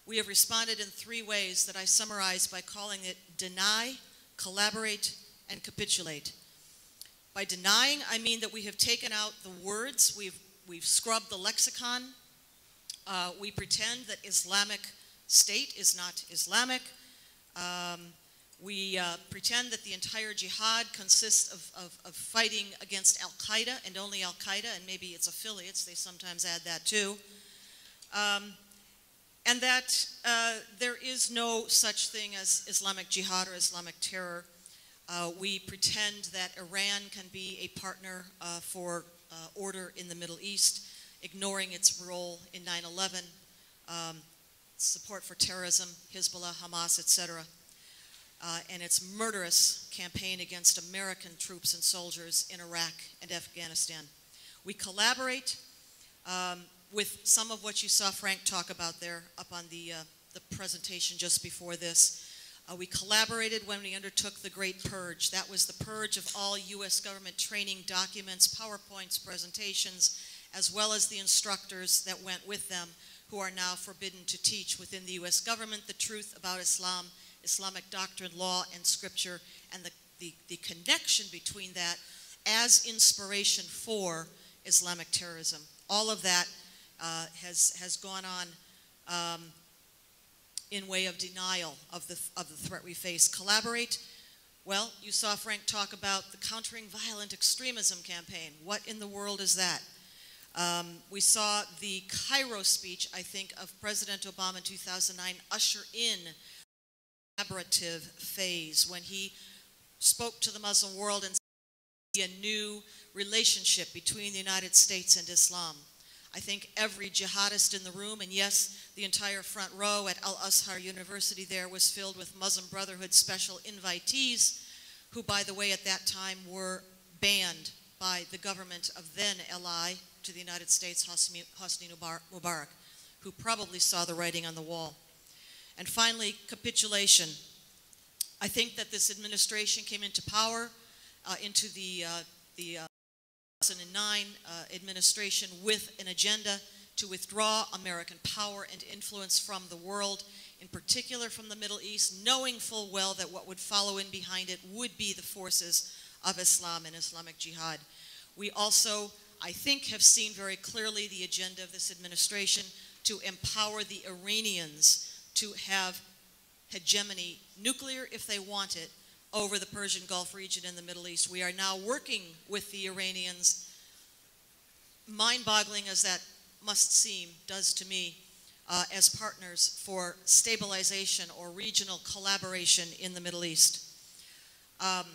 we have responded in 3 ways that I summarize by calling it deny, collaborate, and capitulate. By denying, I mean that we have taken out the words, we've scrubbed the lexicon, we pretend that Islamic State is not Islamic. We pretend that the entire jihad consists of fighting against Al-Qaeda and only Al-Qaeda and maybe its affiliates. They sometimes add that too. And that there is no such thing as Islamic jihad or Islamic terror. We pretend that Iran can be a partner for order in the Middle East, ignoring its role in 9/11, support for terrorism, Hezbollah, Hamas, etc., and its murderous campaign against American troops and soldiers in Iraq and Afghanistan. We collaborate. with some of what you saw Frank talk about there up on the presentation just before this. We collaborated when we undertook the Great Purge. That was the purge of all U.S. government training documents, PowerPoints, presentations, as well as the instructors that went with them, who are now forbidden to teach within the U.S. government the truth about Islam, Islamic doctrine, law, and scripture, and the connection between that as inspiration for Islamic terrorism. All of that has gone on in way of denial of the threat we face. Collaborate. Well, you saw Frank talk about the Countering Violent Extremism campaign. What in the world is that? We saw the Cairo speech, I think, of President Obama in 2009 usher in the collaborative phase when he spoke to the Muslim world and said a new relationship between the United States and Islam. I think every jihadist in the room, and yes, the entire front row at Al-Azhar University there was filled with Muslim Brotherhood special invitees, who, by the way, at that time were banned by the government of then ally to the United States, Hosni Mubarak, who probably saw the writing on the wall. And finally, capitulation. I think that this administration came into power, into the 2009 administration with an agenda to withdraw American power and influence from the world, in particular from the Middle East, knowing full well that what would follow in behind it would be the forces of Islam and Islamic Jihad. We also, I think, have seen very clearly the agenda of this administration to empower the Iranians to have hegemony, nuclear if they want it, over the Persian Gulf region in the Middle East. We are now working with the Iranians, mind-boggling as that must seem, does to me, as partners for stabilization or regional collaboration in the Middle East. And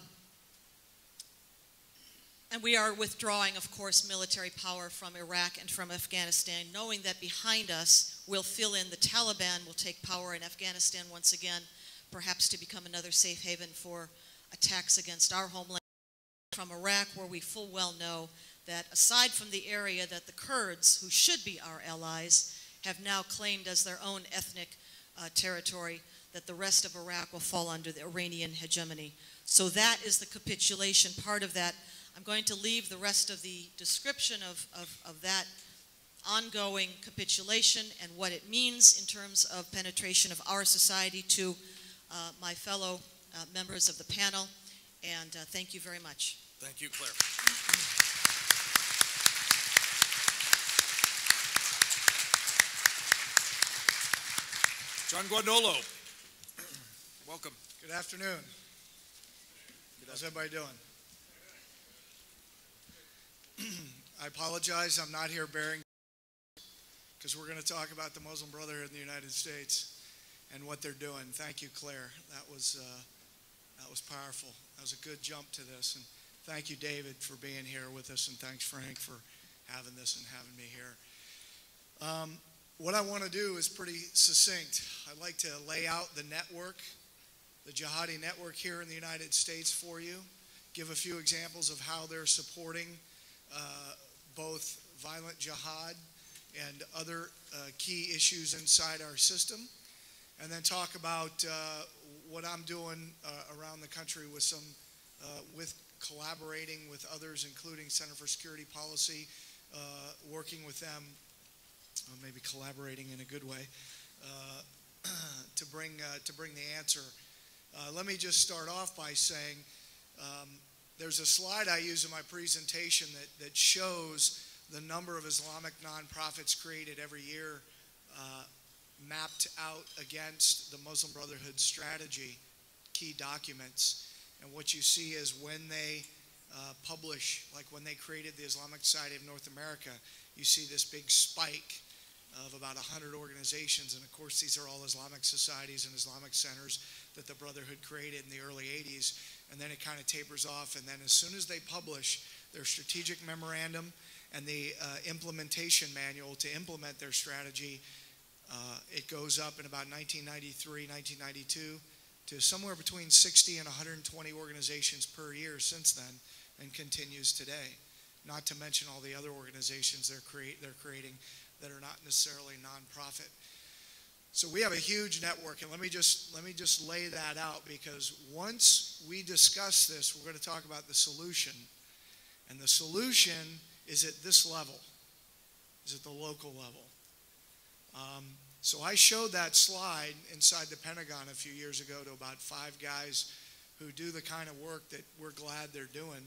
we are withdrawing, of course, military power from Iraq and from Afghanistan, knowing that behind us we'll fill in the Taliban, will take power in Afghanistan once again, perhaps to become another safe haven for attacks against our homeland. From Iraq, where we full well know that aside from the area that the Kurds, who should be our allies, have now claimed as their own ethnic territory, that the rest of Iraq will fall under the Iranian hegemony. So that is the capitulation part of that. I'm going to leave the rest of the description of that ongoing capitulation and what it means in terms of penetration of our society to my fellow members of the panel, and thank you very much. Thank you, Claire. John Guandolo, welcome. Good afternoon. How's everybody doing? I apologize, I'm not here bearing, because we're going to talk about the Muslim Brotherhood in the United States and what they're doing. Thank you, Claire. That was powerful. That was a good jump to this. And thank you, David, for being here with us. And thanks, Frank, for having this and having me here. What I want to do is pretty succinct. I'd like to lay out the network, the Jihadi network here in the United States for you, give a few examples of how they're supporting both violent jihad and other key issues inside our system, and then talk about what I'm doing around the country with with collaborating with others, including Center for Security Policy, working with them, maybe collaborating in a good way, to bring the answer. Let me just start off by saying there's a slide I use in my presentation that shows the number of Islamic nonprofits created every year, mapped out against the Muslim Brotherhood strategy, key documents. And what you see is when they publish, like when they created the Islamic Society of North America, you see this big spike of about 100 organizations. And of course, these are all Islamic societies and Islamic centers that the Brotherhood created in the early 80s. And then it kind of tapers off. And then as soon as they publish their strategic memorandum and the implementation manual to implement their strategy, it goes up in about 1993, 1992 to somewhere between 60 and 120 organizations per year since then, and continues today. Not to mention all the other organizations they're creating that are not necessarily nonprofit. So we have a huge network, and let me just lay that out, because once we discuss this, we're going to talk about the solution, and the solution is at this level, is at the local level. So I showed that slide inside the Pentagon a few years ago to about 5 guys who do the kind of work that we're glad they're doing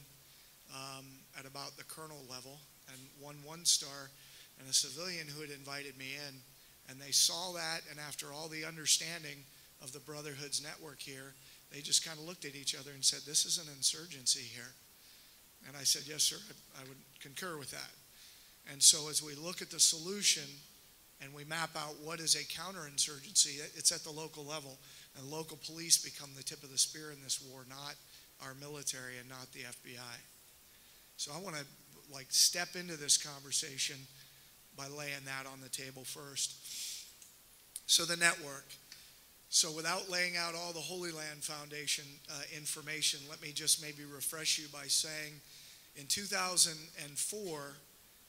at about the colonel level, and one star and a civilian who had invited me in. And they saw that, and after all the understanding of the Brotherhood's network here, they just kind of looked at each other and said, this is an insurgency here. And I said, yes, sir, I would concur with that. And so as we look at the solution and we map out what is a counterinsurgency, it's at the local level. And local police become the tip of the spear in this war, not our military and not the FBI. So I want to step into this conversation by laying that on the table first. So the network. So without laying out all the Holy Land Foundation information, let me just maybe refresh you by saying in 2004,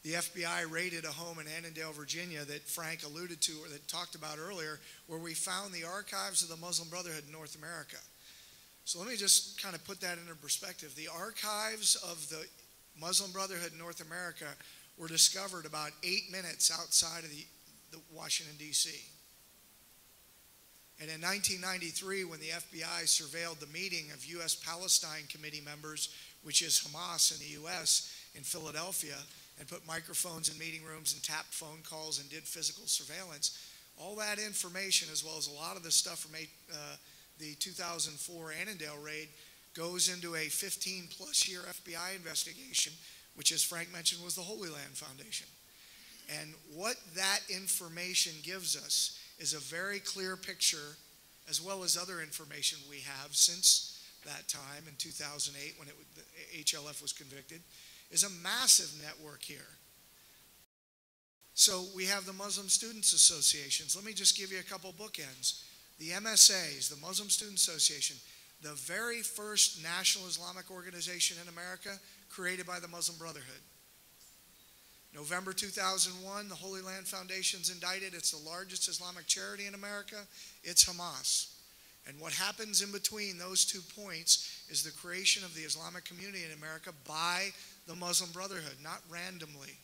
the FBI raided a home in Annandale, Virginia that Frank alluded to or that talked about earlier, where we found the archives of the Muslim Brotherhood in North America. So let me just kind of put that into perspective. The archives of the Muslim Brotherhood in North America were discovered about 8 minutes outside of the Washington, D.C. And in 1993, when the FBI surveilled the meeting of U.S. Palestine Committee members, which is Hamas in the U.S., in Philadelphia, and put microphones in meeting rooms and tapped phone calls and did physical surveillance, all that information, as well as a lot of the stuff from the 2004 Annandale raid, goes into a 15-plus year FBI investigation, which, as Frank mentioned, was the Holy Land Foundation. And what that information gives us is a very clear picture, as well as other information we have since that time in 2008 when the HLF was convicted, is a massive network here. So we have the Muslim Students Associations. Let me just give you a couple bookends. The MSAs, the Muslim Student Association, the very first national Islamic organization in America created by the Muslim Brotherhood. November 2001, the Holy Land Foundation's indicted. It's the largest Islamic charity in America. It's Hamas. And what happens in between those 2 points is the creation of the Islamic community in America by the Muslim Brotherhood, not randomly.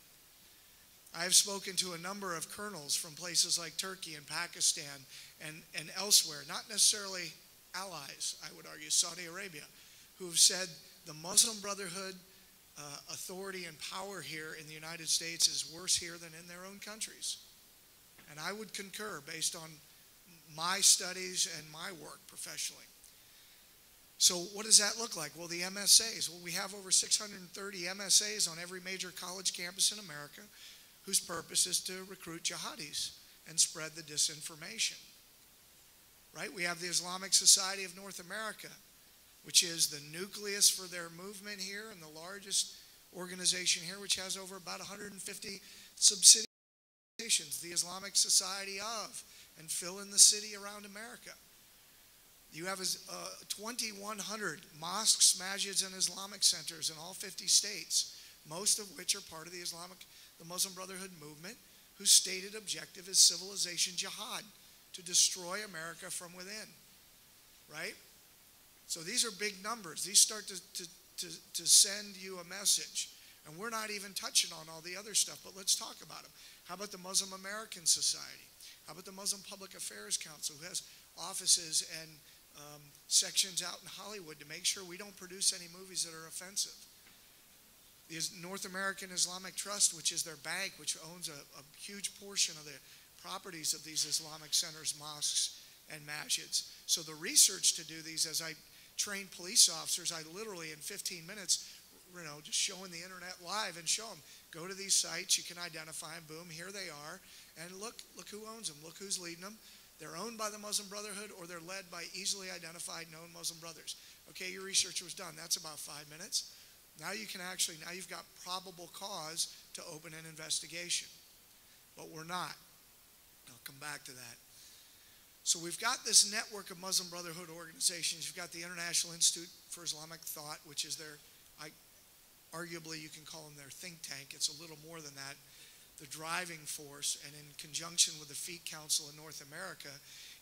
I have spoken to a number of colonels from places like Turkey and Pakistan and elsewhere, not necessarily allies, I would argue, Saudi Arabia, who have said the Muslim Brotherhood authority and power here in the United States is worse here than in their own countries. And I would concur based on my studies and my work professionally. So what does that look like? Well, the MSAs. Well, we have over 630 MSAs on every major college campus in America whose purpose is to recruit jihadis and spread the disinformation. Right? We have the Islamic Society of North America, which is the nucleus for their movement here and the largest organization here, which has over about 150 subsidiaries. The Islamic Society of, and fill in the city around America. You have 2,100 mosques, masjids, and Islamic centers in all 50 states, most of which are part of the Muslim Brotherhood movement, whose stated objective is civilization jihad, to destroy America from within, right? So these are big numbers. These start to send you a message. And we're not even touching on all the other stuff, but let's talk about them. How about the Muslim American Society? How about the Muslim Public Affairs Council, who has offices and sections out in Hollywood to make sure we don't produce any movies that are offensive? The North American Islamic Trust, which is their bank, which owns a huge portion of the properties of these Islamic centers, mosques, and masjids. So the research to do these, as I train police officers, I literally in 15 minutes, just showing the internet live and show them, go to these sites, you can identify them, boom, here they are, and look who owns them, look who's leading them. They're owned by the Muslim Brotherhood or they're led by easily identified known Muslim brothers. Okay, your research was done. That's about 5 minutes. Now you've got probable cause to open an investigation. But we're not. I'll come back to that. So we've got this network of Muslim Brotherhood organizations. You've got the International Institute for Islamic Thought, which is arguably you can call them their think tank. It's a little more than that. the driving force, and in conjunction with the Fiqh Council in North America,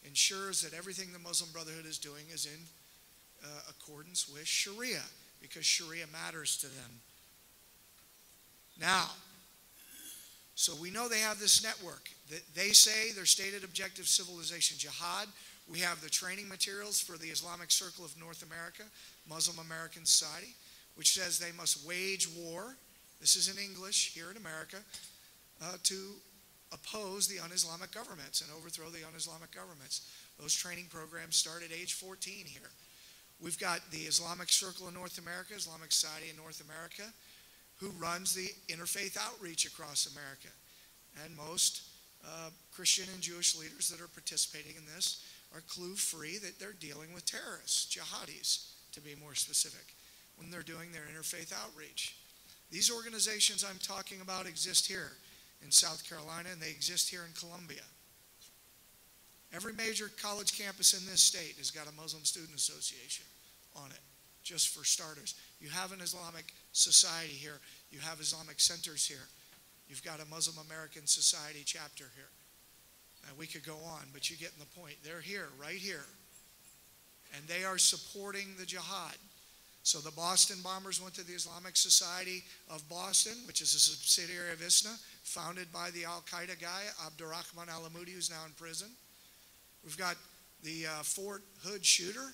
ensures that everything the Muslim Brotherhood is doing is in accordance with Sharia, because Sharia matters to them. Now, so we know they have this network. They say their stated objective, civilization, jihad. We have the training materials for the Islamic Circle of North America, Muslim American Society, which says they must wage war, this is in English here in America, to oppose the un-Islamic governments and overthrow the un-Islamic governments. Those training programs start at age 14 here. We've got the Islamic Circle in North America, Islamic Society in North America, who runs the interfaith outreach across America. And most Christian and Jewish leaders that are participating in this are clue-free that they're dealing with terrorists, jihadis, to be more specific, when they're doing their interfaith outreach. These organizations I'm talking about exist here in South Carolina, and they exist here in Columbia. Every major college campus in this state has got a Muslim Student Association on it, just for starters. You have an Islamic society here. You have Islamic centers here. You've got a Muslim American Society chapter here. And we could go on, but you get in the point. They're here, right here. And they are supporting the jihad. So the Boston bombers went to the Islamic Society of Boston, which is a subsidiary of ISNA, founded by the Al-Qaeda guy, Abdurrahman al-Amoudi, who's now in prison. We've got the Fort Hood shooter,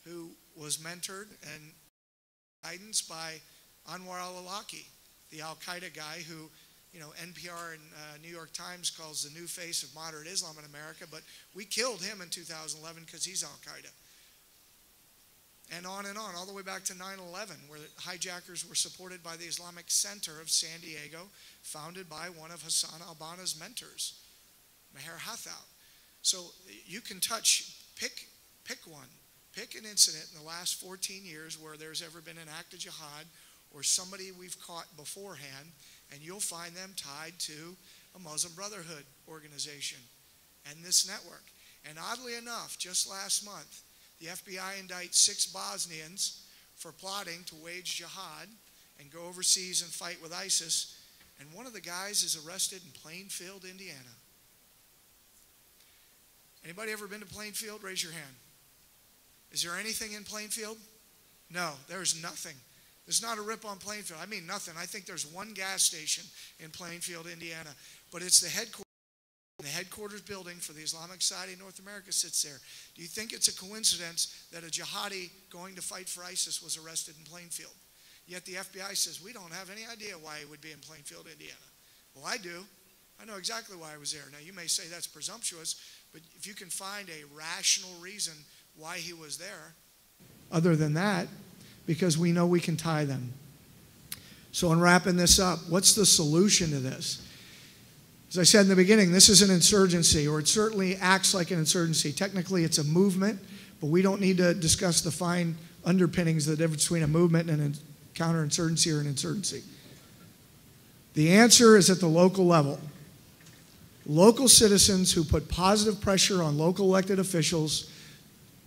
who was mentored and guidance by Anwar al-Awlaki, the Al-Qaeda guy who, NPR and New York Times calls the new face of moderate Islam in America, but we killed him in 2011 because he's Al-Qaeda. And on, all the way back to 9/11, where hijackers were supported by the Islamic Center of San Diego, founded by one of Hassan al-Banna's mentors, Meher Hathout. So you can pick one. Pick an incident in the last 14 years where there's ever been an act of jihad or somebody we've caught beforehand, and you'll find them tied to a Muslim Brotherhood organization and this network. And oddly enough, just last month, the FBI indicts 6 Bosnians for plotting to wage jihad and go overseas and fight with ISIS, and one of the guys is arrested in Plainfield, Indiana. Anybody ever been to Plainfield? Raise your hand. Is there anything in Plainfield? No, there's nothing. There's not a rip on Plainfield. I mean nothing. I think there's one gas station in Plainfield, Indiana, but it's the headquarters. The headquarters building for the Islamic Society of North America sits there. Do you think it's a coincidence that a jihadi going to fight for ISIS was arrested in Plainfield? Yet the FBI says, we don't have any idea why he would be in Plainfield, Indiana. Well, I do. I know exactly why I was there. Now, you may say that's presumptuous, but if you can find a rational reason why he was there, other than that, because we know we can tie them. So in wrapping this up, what's the solution to this? As I said in the beginning, this is an insurgency, or it certainly acts like an insurgency. Technically, it's a movement, but we don't need to discuss the fine underpinnings of the difference between a movement and a counterinsurgency or an insurgency. The answer is at the local level. Local citizens who put positive pressure on local elected officials,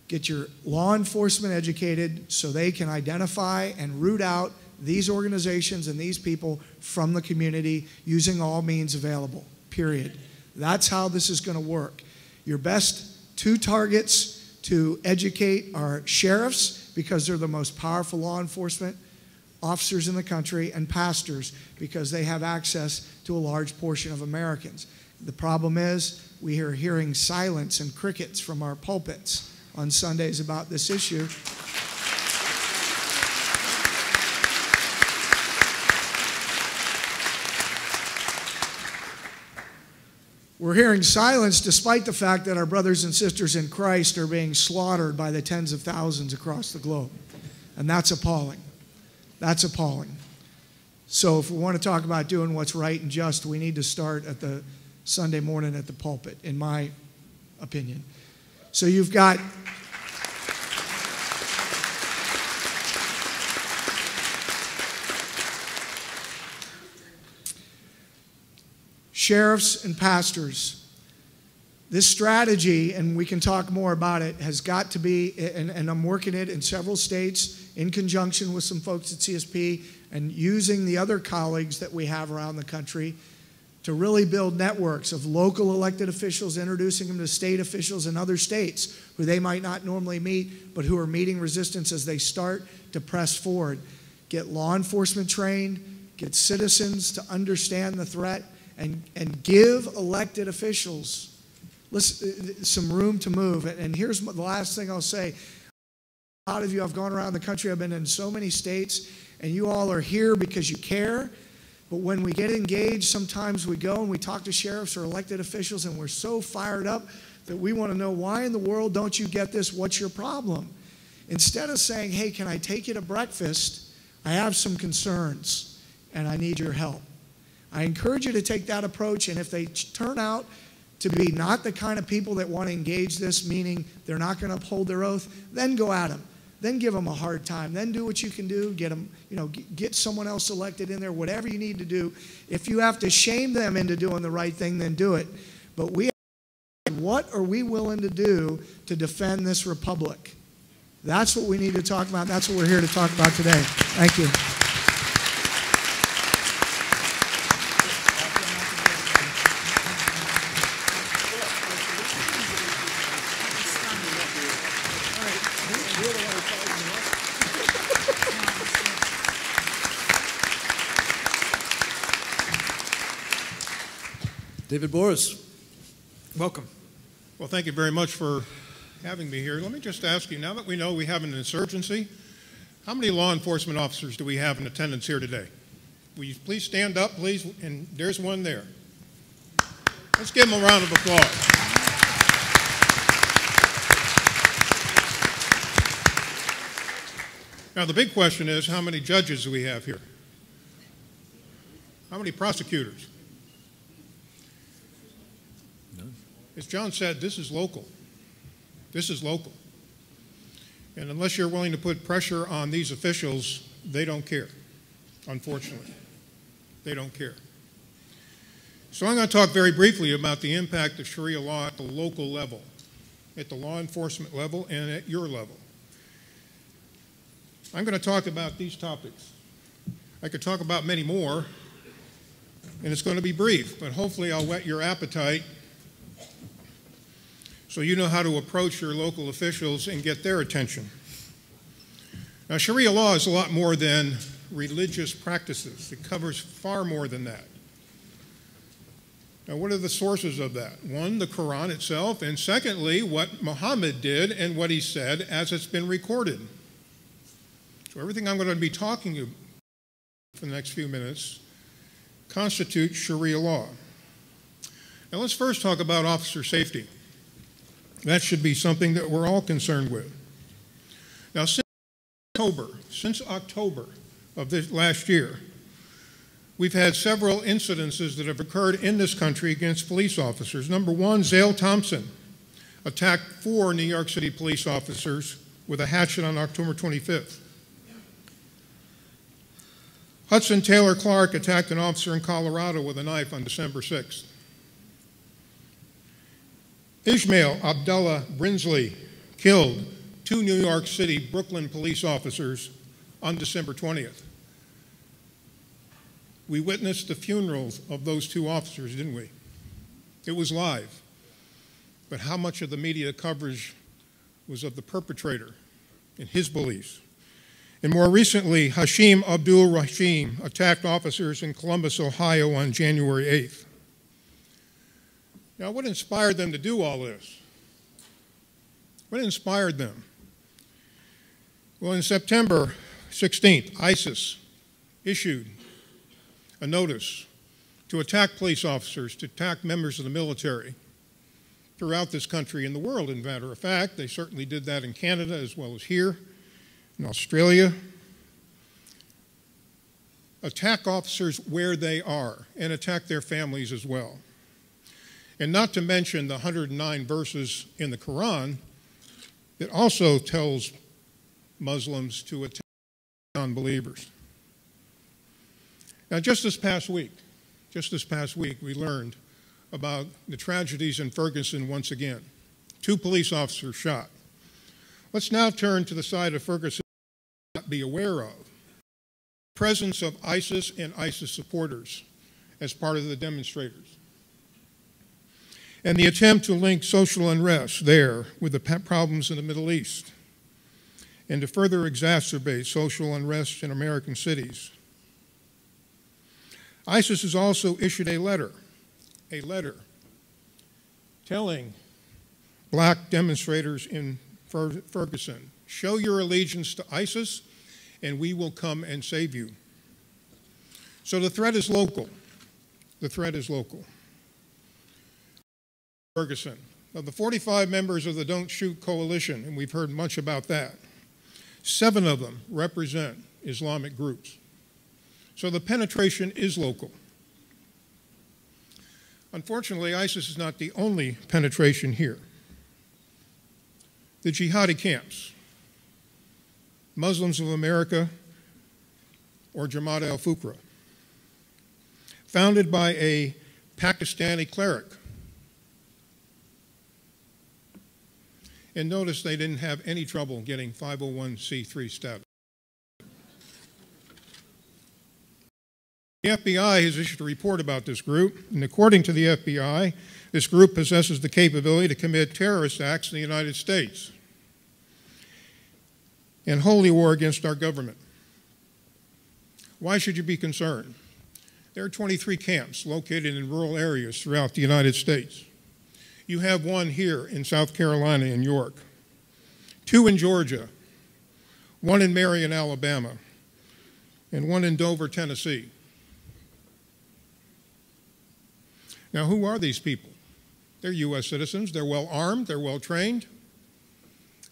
get your law enforcement educated so they can identify and root out these organizations and these people from the community using all means available, period. That's how this is going to work. Your best 2 targets to educate are sheriffs, because they're the most powerful law enforcement officers in the country, and pastors, because they have access to a large portion of Americans. The problem is we are hearing silence and crickets from our pulpits on Sundays about this issue. We're hearing silence despite the fact that our brothers and sisters in Christ are being slaughtered by the tens of thousands across the globe. And that's appalling. That's appalling. So if we want to talk about doing what's right and just, we need to start at the Sunday morning at the pulpit, in my opinion. So you've got sheriffs and pastors. This strategy, and we can talk more about it, has got to be, and I'm working it in several states in conjunction with some folks at CSP and using the other colleagues that we have around the country to really build networks of local elected officials, introducing them to state officials in other states who they might not normally meet, but who are meeting resistance as they start to press forward. Get law enforcement trained, get citizens to understand the threat, and give elected officials some room to move. And here's the last thing I'll say. A lot of you, I've gone around the country, I've been in so many states, and you all are here because you care. But when we get engaged, sometimes we go and we talk to sheriffs or elected officials, and we're so fired up that we want to know, why in the world don't you get this? What's your problem? Instead of saying, hey, can I take you to breakfast? I have some concerns, and I need your help. I encourage you to take that approach, and if they turn out to be not the kind of people that want to engage this, meaning they're not going to uphold their oath, then go at them. Then give them a hard time. Then do what you can do. Get them, get someone else elected in there, whatever you need to do. If you have to shame them into doing the right thing, then do it. But what are we willing to do to defend this republic? That's what we need to talk about. That's what we're here to talk about today. Thank you. David Boris, welcome. Well, thank you very much for having me here. Let me just ask you, now that we know we have an insurgency, how many law enforcement officers do we have in attendance here today? Will you please stand up, please? And there's one there. Let's give them a round of applause. Now, the big question is, how many judges do we have here? How many prosecutors? As John said, this is local. This is local. And unless you're willing to put pressure on these officials, they don't care, unfortunately. They don't care. So I'm going to talk very briefly about the impact of Sharia law at the local level, at the law enforcement level, and at your level. I'm going to talk about these topics. I could talk about many more, and it's going to be brief, but hopefully I'll whet your appetite so you know how to approach your local officials and get their attention. Now, Sharia law is a lot more than religious practices. It covers far more than that. Now, what are the sources of that? One, the Quran itself, and secondly, what Muhammad did and what he said as it's been recorded. So everything I'm going to be talking about for the next few minutes constitutes Sharia law. Now, let's first talk about officer safety. That should be something that we're all concerned with. Now, since October of this last year, we've had several incidences that have occurred in this country against police officers. Number one, Zale Thompson attacked 4 New York City police officers with a hatchet on October 25th. Hudson Taylor Clark attacked an officer in Colorado with a knife on December 6th. Ismail Abdullah Brinsley killed 2 New York City Brooklyn police officers on December 20th. We witnessed the funerals of those 2 officers, didn't we? It was live. But how much of the media coverage was of the perpetrator and his beliefs? And more recently, Hashim Abdul Rahim attacked officers in Columbus, Ohio on January 8th. Now, what inspired them to do all this? What inspired them? Well, in September 16th, ISIS issued a notice to attack police officers, to attack members of the military throughout this country and the world, as a matter of fact. They certainly did that in Canada as well as here, in Australia. Attack officers where they are and attack their families as well. And not to mention the 109 verses in the Quran that also tells Muslims to attack non-believers. Now, just this past week, we learned about the tragedies in Ferguson once again. 2 police officers shot. Let's now turn to the side of Ferguson we not be aware of. The presence of ISIS and ISIS supporters as part of the demonstrators. And the attempt to link social unrest there with the problems in the Middle East and to further exacerbate social unrest in American cities. ISIS has also issued a letter telling black demonstrators in Ferguson, show your allegiance to ISIS and we will come and save you. So the threat is local. The threat is local. Ferguson. Of the 45 members of the Don't Shoot Coalition, and we've heard much about that, 7 of them represent Islamic groups. So the penetration is local. Unfortunately, ISIS is not the only penetration here. The jihadi camps, Muslims of America, or Jamaat al-Fuqra, founded by a Pakistani cleric. And notice they didn't have any trouble getting 501c3 status. The FBI has issued a report about this group, and according to the FBI, this group possesses the capability to commit terrorist acts in the United States and holy war against our government. Why should you be concerned? There are 23 camps located in rural areas throughout the United States. You have one here in South Carolina in York, 2 in Georgia, 1 in Marion, Alabama, and 1 in Dover, Tennessee. Now, who are these people? They're U.S. citizens. They're well armed. They're well trained.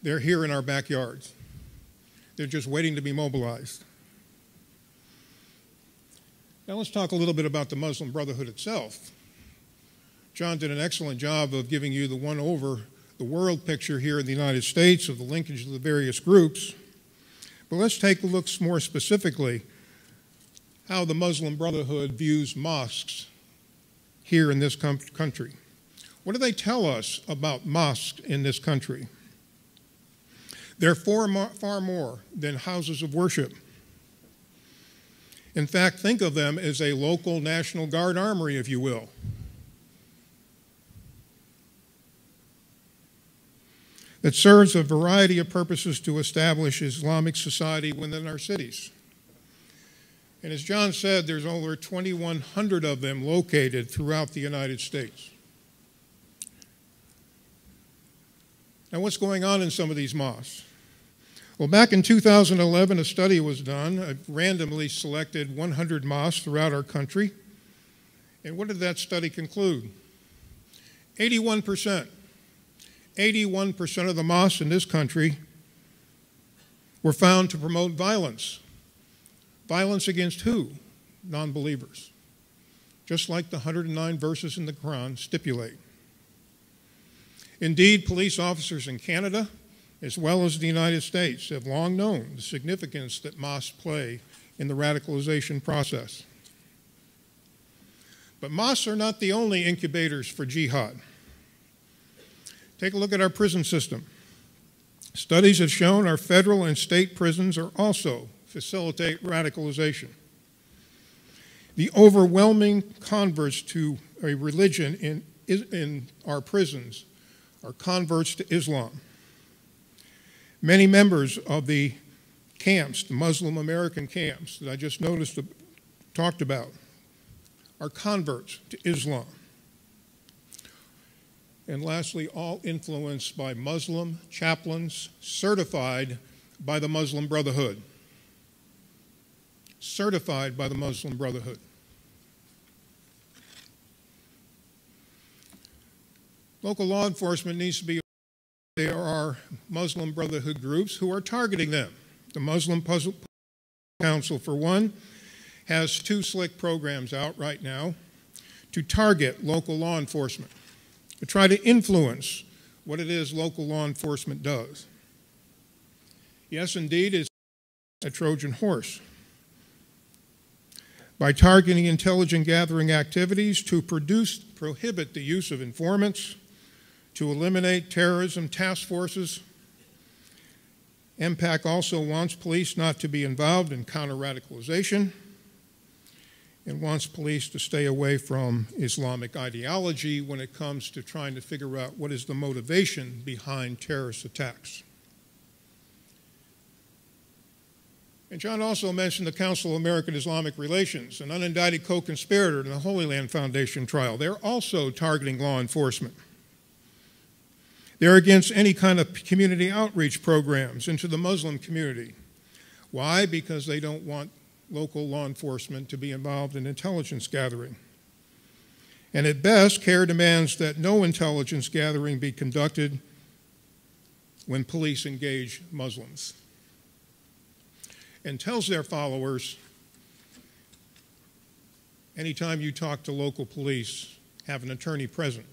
They're here in our backyards. They're just waiting to be mobilized. Now, let's talk a little bit about the Muslim Brotherhood itself. John did an excellent job of giving you the one-over-the-world picture here in the United States of the linkage of the various groups. But let's take a look more specifically how the Muslim Brotherhood views mosques here in this country. What do they tell us about mosques in this country? They're far more than houses of worship. In fact, think of them as a local National Guard armory, if you will. That serves a variety of purposes to establish Islamic society within our cities. And as John said, there's over 2,100 of them located throughout the United States. Now, what's going on in some of these mosques? Well, back in 2011, a study was done. I randomly selected 100 mosques throughout our country. And what did that study conclude? 81% of the mosques in this country were found to promote violence. Violence against who? Non-believers. Just like the 109 verses in the Quran stipulate. Indeed, police officers in Canada, as well as the United States, have long known the significance that mosques play in the radicalization process. But mosques are not the only incubators for jihad. Take a look at our prison system. Studies have shown our federal and state prisons are also facilitate radicalization. The overwhelming converts to a religion in our prisons are converts to Islam. Many members of the camps, the Muslim American camps that I just talked about, are converts to Islam. And lastly, all influenced by Muslim chaplains certified by the Muslim Brotherhood. Certified by the Muslim Brotherhood. Local law enforcement needs to be aware there are Muslim Brotherhood groups who are targeting them. The Muslim Council, for one, has 2 slick programs out right now to target local law enforcement, to try to influence what it is local law enforcement does. Yes, indeed, it's a Trojan horse. By targeting intelligence gathering activities to prohibit the use of informants, to eliminate terrorism task forces. MPAC also wants police not to be involved in counter-radicalization. and wants police to stay away from Islamic ideology when it comes to trying to figure out what is the motivation behind terrorist attacks. And John also mentioned the Council of American Islamic Relations, an unindicted co-conspirator in the Holy Land Foundation trial. They're also targeting law enforcement. They're against any kind of community outreach programs into the Muslim community. Why? Because they don't want local law enforcement to be involved in intelligence gathering. And at best, CARE demands that no intelligence gathering be conducted when police engage Muslims, and tells their followers, anytime you talk to local police, have an attorney present.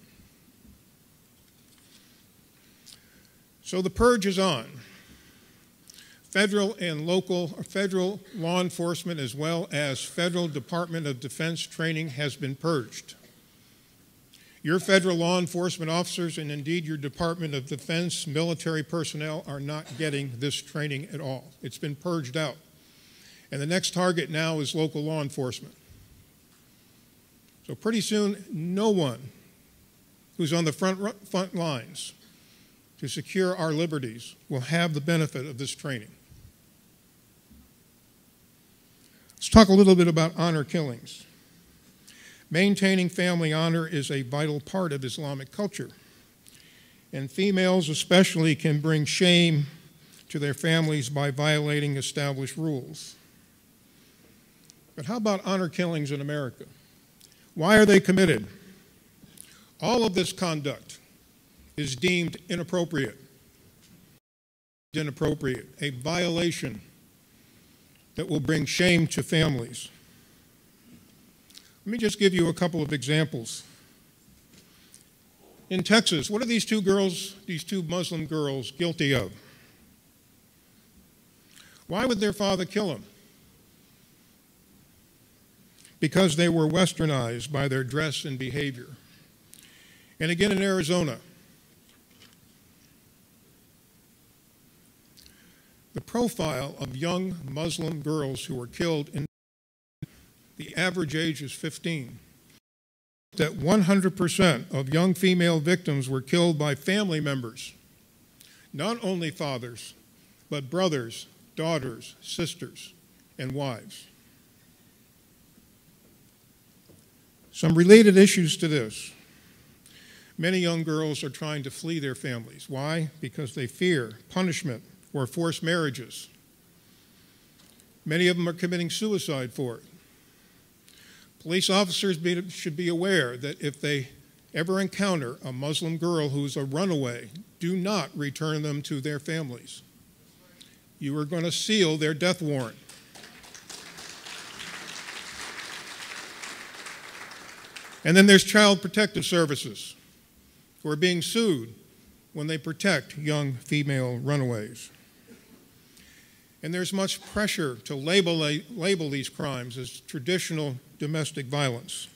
So the purge is on. Federal and local, federal law enforcement as well as Federal Department of Defense training has been purged. Your federal law enforcement officers and indeed your Department of Defense military personnel are not getting this training at all. It's been purged out. And the next target now is local law enforcement. So pretty soon, no one who's on the front lines to secure our liberties will have the benefit of this training. Let's talk a little bit about honor killings. Maintaining family honor is a vital part of Islamic culture, and females especially can bring shame to their families by violating established rules. But how about honor killings in America? Why are they committed? All of this conduct is deemed inappropriate, a violation that will bring shame to families. Let me just give you a couple of examples. In Texas, what are these two Muslim girls guilty of? Why would their father kill them? Because they were westernized by their dress and behavior. And again in Arizona, the profile of young Muslim girls who were killed in the average age is 15. That 100% of young female victims were killed by family members, not only fathers, but brothers, daughters, sisters, and wives. Some related issues to this. Many young girls are trying to flee their families. Why? Because they fear punishment or forced marriages. Many of them are committing suicide for it. Police officers should be aware that if they ever encounter a Muslim girl who's a runaway, do not return them to their families. You are going to seal their death warrant. And then there's Child Protective Services who are being sued when they protect young female runaways. And there's much pressure to label these crimes as traditional domestic violence.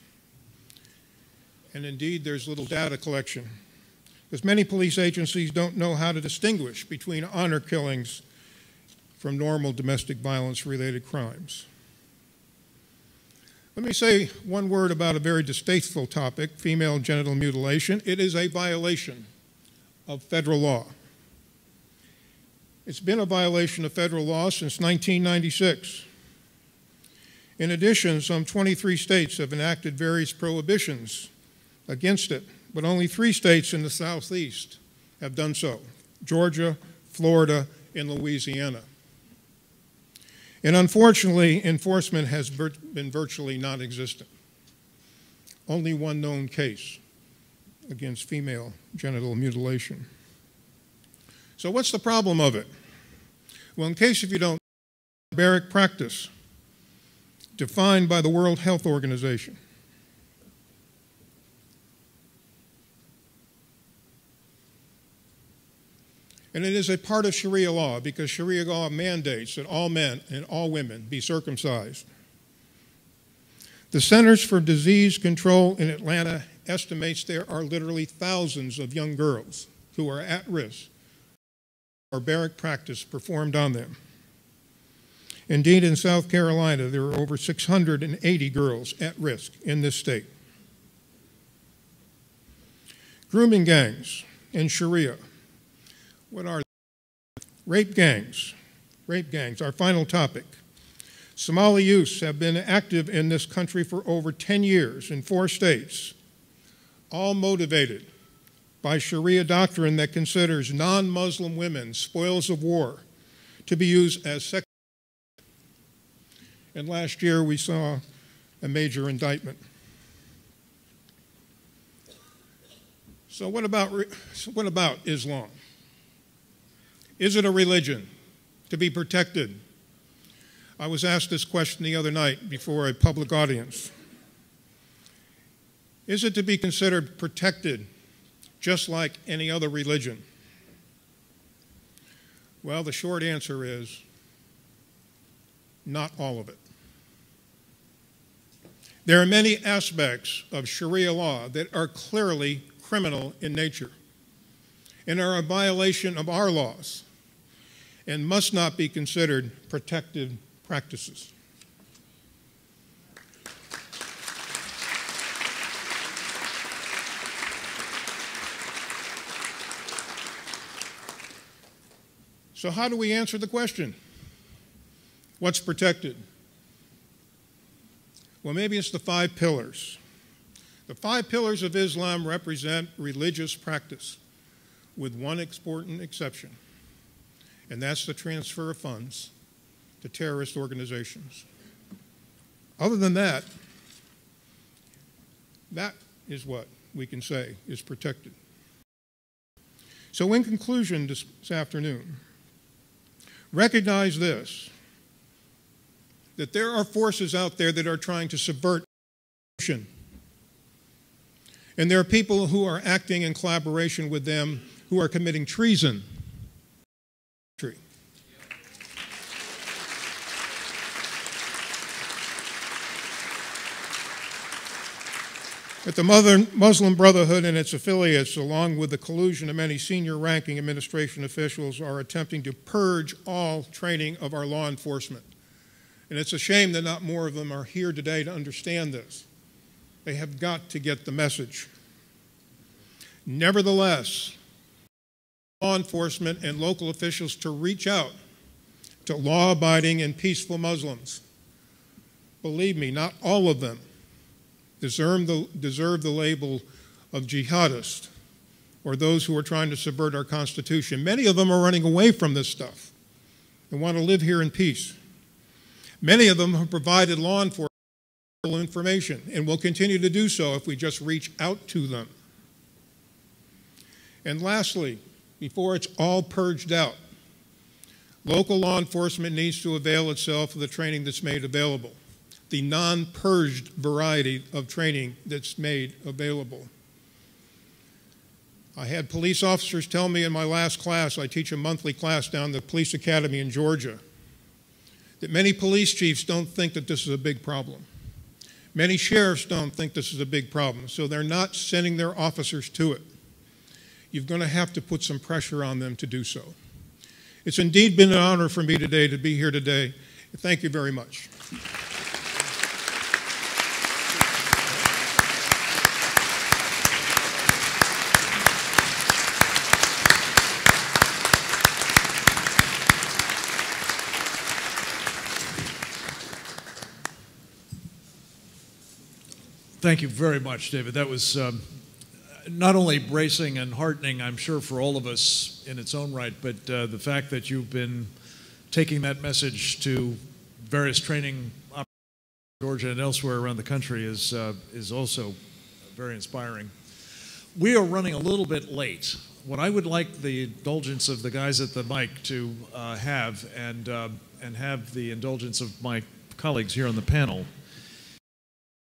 And indeed, there's little data collection, because many police agencies don't know how to distinguish between honor killings from normal domestic violence-related crimes. Let me say one word about a very distasteful topic, female genital mutilation. It is a violation of federal law. It's been a violation of federal law since 1996. In addition, some 23 states have enacted various prohibitions against it, but only 3 states in the Southeast have done so: Georgia, Florida, and Louisiana. And unfortunately, enforcement has been virtually non-existent. Only one known case against female genital mutilation. So what's the problem of it? Well, in case if you don't, barbaric practice defined by the World Health Organization. And it is a part of Sharia law, because Sharia law mandates that all men and all women be circumcised. The Centers for Disease Control in Atlanta estimates there are literally thousands of young girls who are at risk of barbaric practice performed on them. Indeed, in South Carolina, there are over 680 girls at risk in this state. Grooming gangs and Shariah. What are they? Rape gangs. Rape gangs, our final topic. Somali youths have been active in this country for over 10 years in 4 states, all motivated by Sharia doctrine that considers non-Muslim women spoils of war to be used as sex. And last year we saw a major indictment. So what about Islam? Is it a religion to be protected? I was asked this question the other night before a public audience. Is it to be considered protected just like any other religion? Well, the short answer is not all of it. There are many aspects of Sharia law that are clearly criminal in nature and are a violation of our laws and must not be considered protected practices. So how do we answer the question? What's protected? Well, maybe it's the 5 pillars. The 5 pillars of Islam represent religious practice, with one important exception, and that's the transfer of funds to terrorist organizations. Other than that, that is what we can say is protected. So in conclusion this afternoon, recognize this, that there are forces out there that are trying to subvert emotion. And there are people who are acting in collaboration with them who are committing treason. But the Muslim Brotherhood and its affiliates, along with the collusion of many senior ranking administration officials, are attempting to purge all training of our law enforcement. And it's a shame that not more of them are here today to understand this. They have got to get the message. Nevertheless, law enforcement and local officials to reach out to law-abiding and peaceful Muslims. Believe me, not all of them deserve the label of jihadist or those who are trying to subvert our Constitution. Many of them are running away from this stuff and want to live here in peace. Many of them have provided law enforcement information and will continue to do so if we just reach out to them. And lastly, before it's all purged out, local law enforcement needs to avail itself of the training that's made available, the non-purged variety of training that's made available. I had police officers tell me in my last class, I teach a monthly class down at the police academy in Georgia, that many police chiefs don't think that this is a big problem. Many sheriffs don't think this is a big problem, so they're not sending their officers to it. You're going to have to put some pressure on them to do so. It's indeed been an honor for me today to be here today. Thank you very much. Thank you very much, David. That was not only bracing and heartening, I'm sure, for all of us in its own right, but the fact that you've been taking that message to various training operations in Georgia and elsewhere around the country is also very inspiring. We are running a little bit late. What I would like the indulgence of the guys at the mic to have, and have the indulgence of my colleagues here on the panel,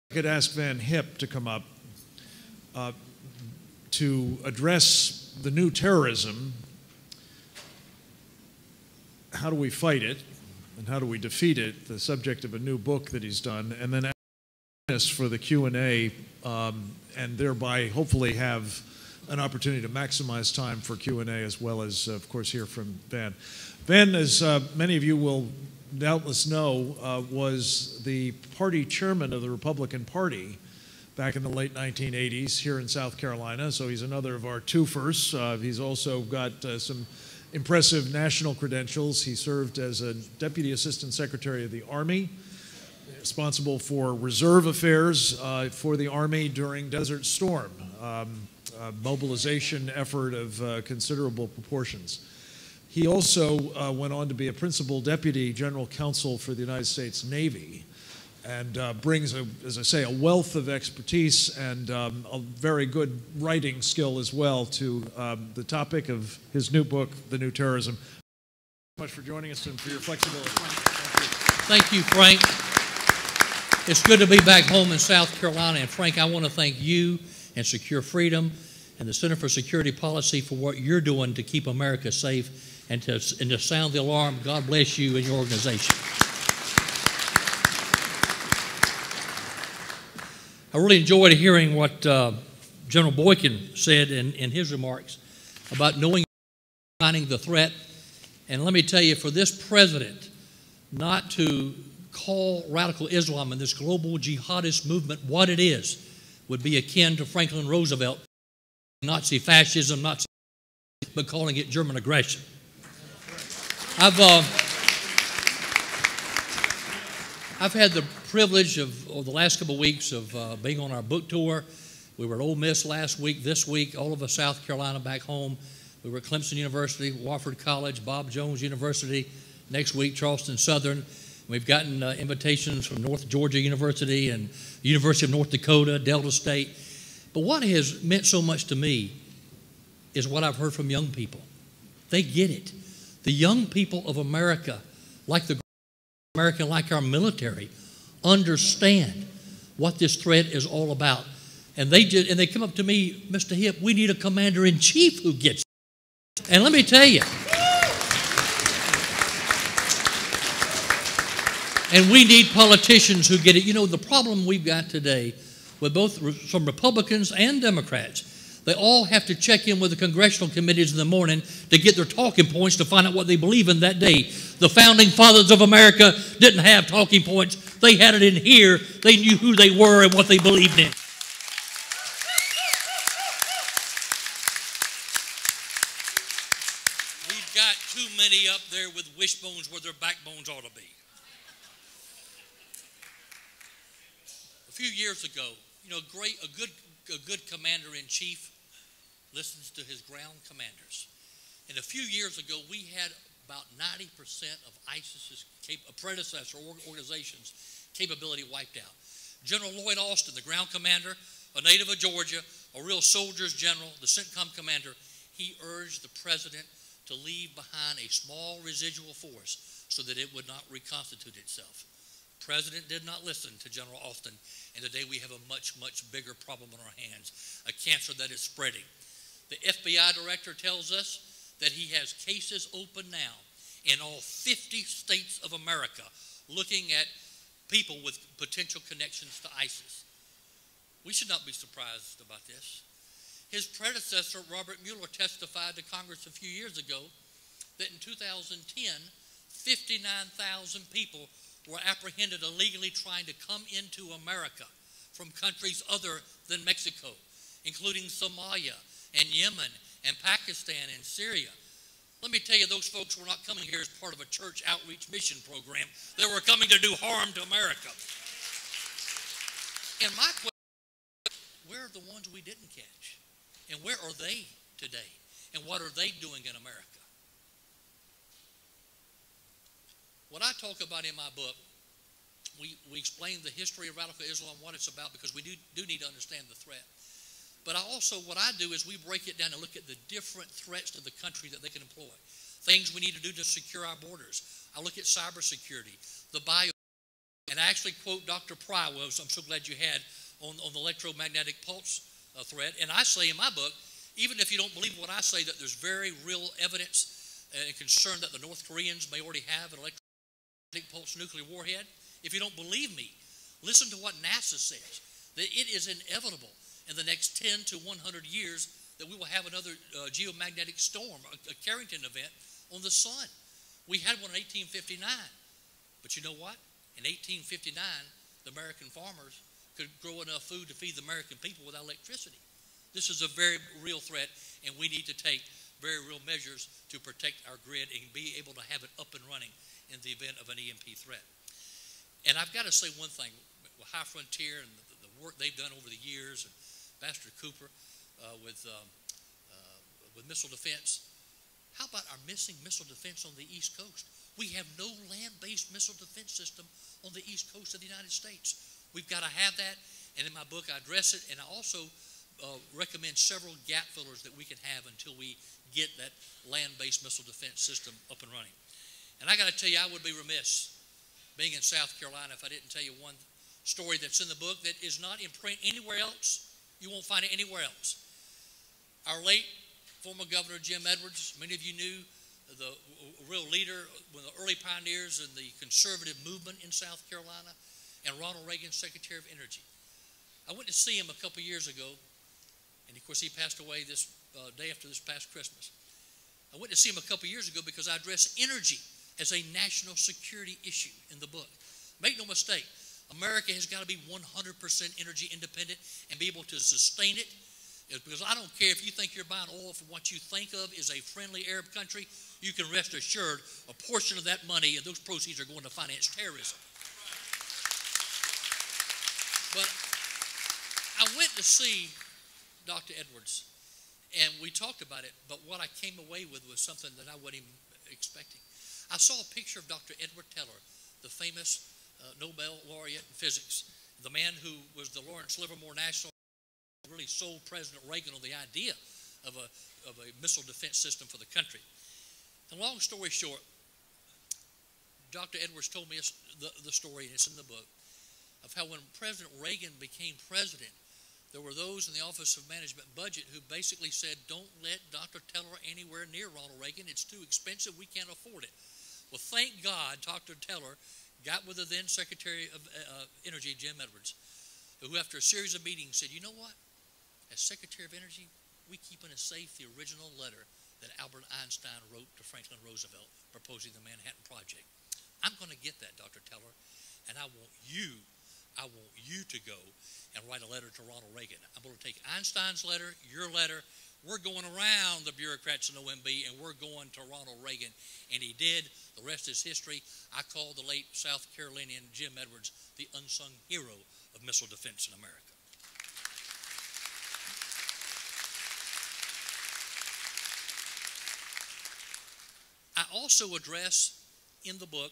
I could ask Van Hipp to come up to address the new terrorism. How do we fight it, and how do we defeat it? The subject of a new book that he's done, and then ask us for the Q&A, and thereby hopefully have an opportunity to maximize time for Q&A as well as, of course, hear from Van. Van, as many of you will doubtless know, was the party chairman of the Republican Party back in the late 1980s here in South Carolina, so he's another of our twofers. He's also got some impressive national credentials. He served as a Deputy Assistant Secretary of the Army, responsible for reserve affairs for the Army during Desert Storm, a mobilization effort of considerable proportions. He also went on to be a Principal Deputy General Counsel for the United States Navy, and brings, as I say, a wealth of expertise and a very good writing skill as well to the topic of his new book, The New Terrorism. Thank you so much for joining us and for your flexibility. Thank you, Frank. It's good to be back home in South Carolina. And Frank, I want to thank you and Secure Freedom and the Center for Security Policy for what you're doing to keep America safe and to sound the alarm. God bless you and your organization. I really enjoyed hearing what General Boykin said in his remarks about knowing finding the threat. And let me tell you, for this president not to call radical Islam and this global jihadist movement what it is would be akin to Franklin Roosevelt, Nazi fascism, but calling it German aggression. I've had the privilege of the last couple of weeks of being on our book tour. We were at Ole Miss last week, this week, all of us South Carolina back home. We were at Clemson University, Wofford College, Bob Jones University, next week Charleston Southern. We've gotten invitations from North Georgia University and University of North Dakota, Delta State. But what has meant so much to me is what I've heard from young people. They get it. The young people of America, like the American, like our military, understand what this threat is all about. And they come up to me, Mr. Hip, we need a commander-in-chief who gets it. And let me tell you, and we need politicians who get it. You know, the problem we've got today with both some Republicans and Democrats, they all have to check in with the congressional committees in the morning to get their talking points to find out what they believe in that day. The founding fathers of America didn't have talking points. They had it in here. They knew who they were and what they believed in. We've got too many up there with wishbones where their backbones ought to be. A few years ago, you know, a good commander-in-chief listens to his ground commanders. And a few years ago, we had about 90% of ISIS's predecessor organizations' capability wiped out. General Lloyd Austin, the ground commander, a native of Georgia, a real soldier's general, the CENTCOM commander, he urged the president to leave behind a small residual force so that it would not reconstitute itself. The president did not listen to General Austin, and today we have a much, much bigger problem on our hands, a cancer that is spreading. The FBI director tells us that he has cases open now in all 50 states of America looking at people with potential connections to ISIS. We should not be surprised about this. His predecessor, Robert Mueller, testified to Congress a few years ago that in 2010, 59,000 people were apprehended illegally trying to come into America from countries other than Mexico, including Somalia and Yemen and Pakistan and Syria. Let me tell you, those folks were not coming here as part of a church outreach mission program. They were coming to do harm to America. And my question is, where are the ones we didn't catch? And where are they today? And what are they doing in America? What I talk about in my book, we explain the history of radical Islam, what it's about, because we do need to understand the threat. But what I do is we break it down and look at the different threats to the country that they can employ. Things we need to do to secure our borders. I look at cybersecurity, the bio, and I actually quote Dr. Pry, I'm so glad you had, on the electromagnetic pulse threat. And I say in my book, even if you don't believe what I say, that there's very real evidence and concern that the North Koreans may already have an electromagnetic pulse nuclear warhead. If you don't believe me, listen to what NASA says, that it is inevitable in the next 10 to 100 years that we will have another geomagnetic storm, a Carrington event on the sun. We had one in 1859. But you know what? In 1859, the American farmers could grow enough food to feed the American people without electricity. This is a very real threat, and we need to take very real measures to protect our grid and be able to have it up and running in the event of an EMP threat. And I've got to say one thing, with High Frontier and the work they've done over the years, and Ambassador Cooper with missile defense, how about our missing missile defense on the East Coast? We have no land-based missile defense system on the East Coast of the United States. We've got to have that, and in my book I address it, and I also recommend several gap fillers that we can have until we get that land-based missile defense system up and running. And I got to tell you, I would be remiss being in South Carolina if I didn't tell you one story that's in the book that is not in print anywhere else. You won't find it anywhere else. Our late former Governor Jim Edwards, many of you knew, the real leader, one of the early pioneers in the conservative movement in South Carolina, and Ronald Reagan, Secretary of Energy. I went to see him a couple years ago, and of course he passed away this day after this past Christmas. I went to see him a couple years ago because I addressed energy as a national security issue in the book. Make no mistake, America has got to be 100% energy independent and be able to sustain it. Because I don't care if you think you're buying oil from what you think of is a friendly Arab country, you can rest assured a portion of that money and those proceeds are going to finance terrorism. But I went to see Dr. Edwards, and we talked about it, but what I came away with was something that I wasn't even expecting. I saw a picture of Dr. Edward Teller, the famous Nobel laureate in physics, the man who was the Lawrence Livermore National, really sold President Reagan on the idea of a missile defense system for the country. And long story short, Dr. Edwards told me the story, and it's in the book, of how when President Reagan became president, there were those in the Office of Management and Budget who basically said, don't let Dr. Teller anywhere near Ronald Reagan. It's too expensive. We can't afford it. Well, thank God Dr. Teller got with the then Secretary of Energy, Jim Edwards, who after a series of meetings said, you know what? As Secretary of Energy, we keep in a safe the original letter that Albert Einstein wrote to Franklin Roosevelt proposing the Manhattan Project. I'm going to get that, Dr. Teller, and I want you to go and write a letter to Ronald Reagan. I'm going to take Einstein's letter, your letter. We're going around the bureaucrats in OMB, and we're going to Ronald Reagan. And he did. The rest is history. I call the late South Carolinian Jim Edwards the unsung hero of missile defense in America. I also address in the book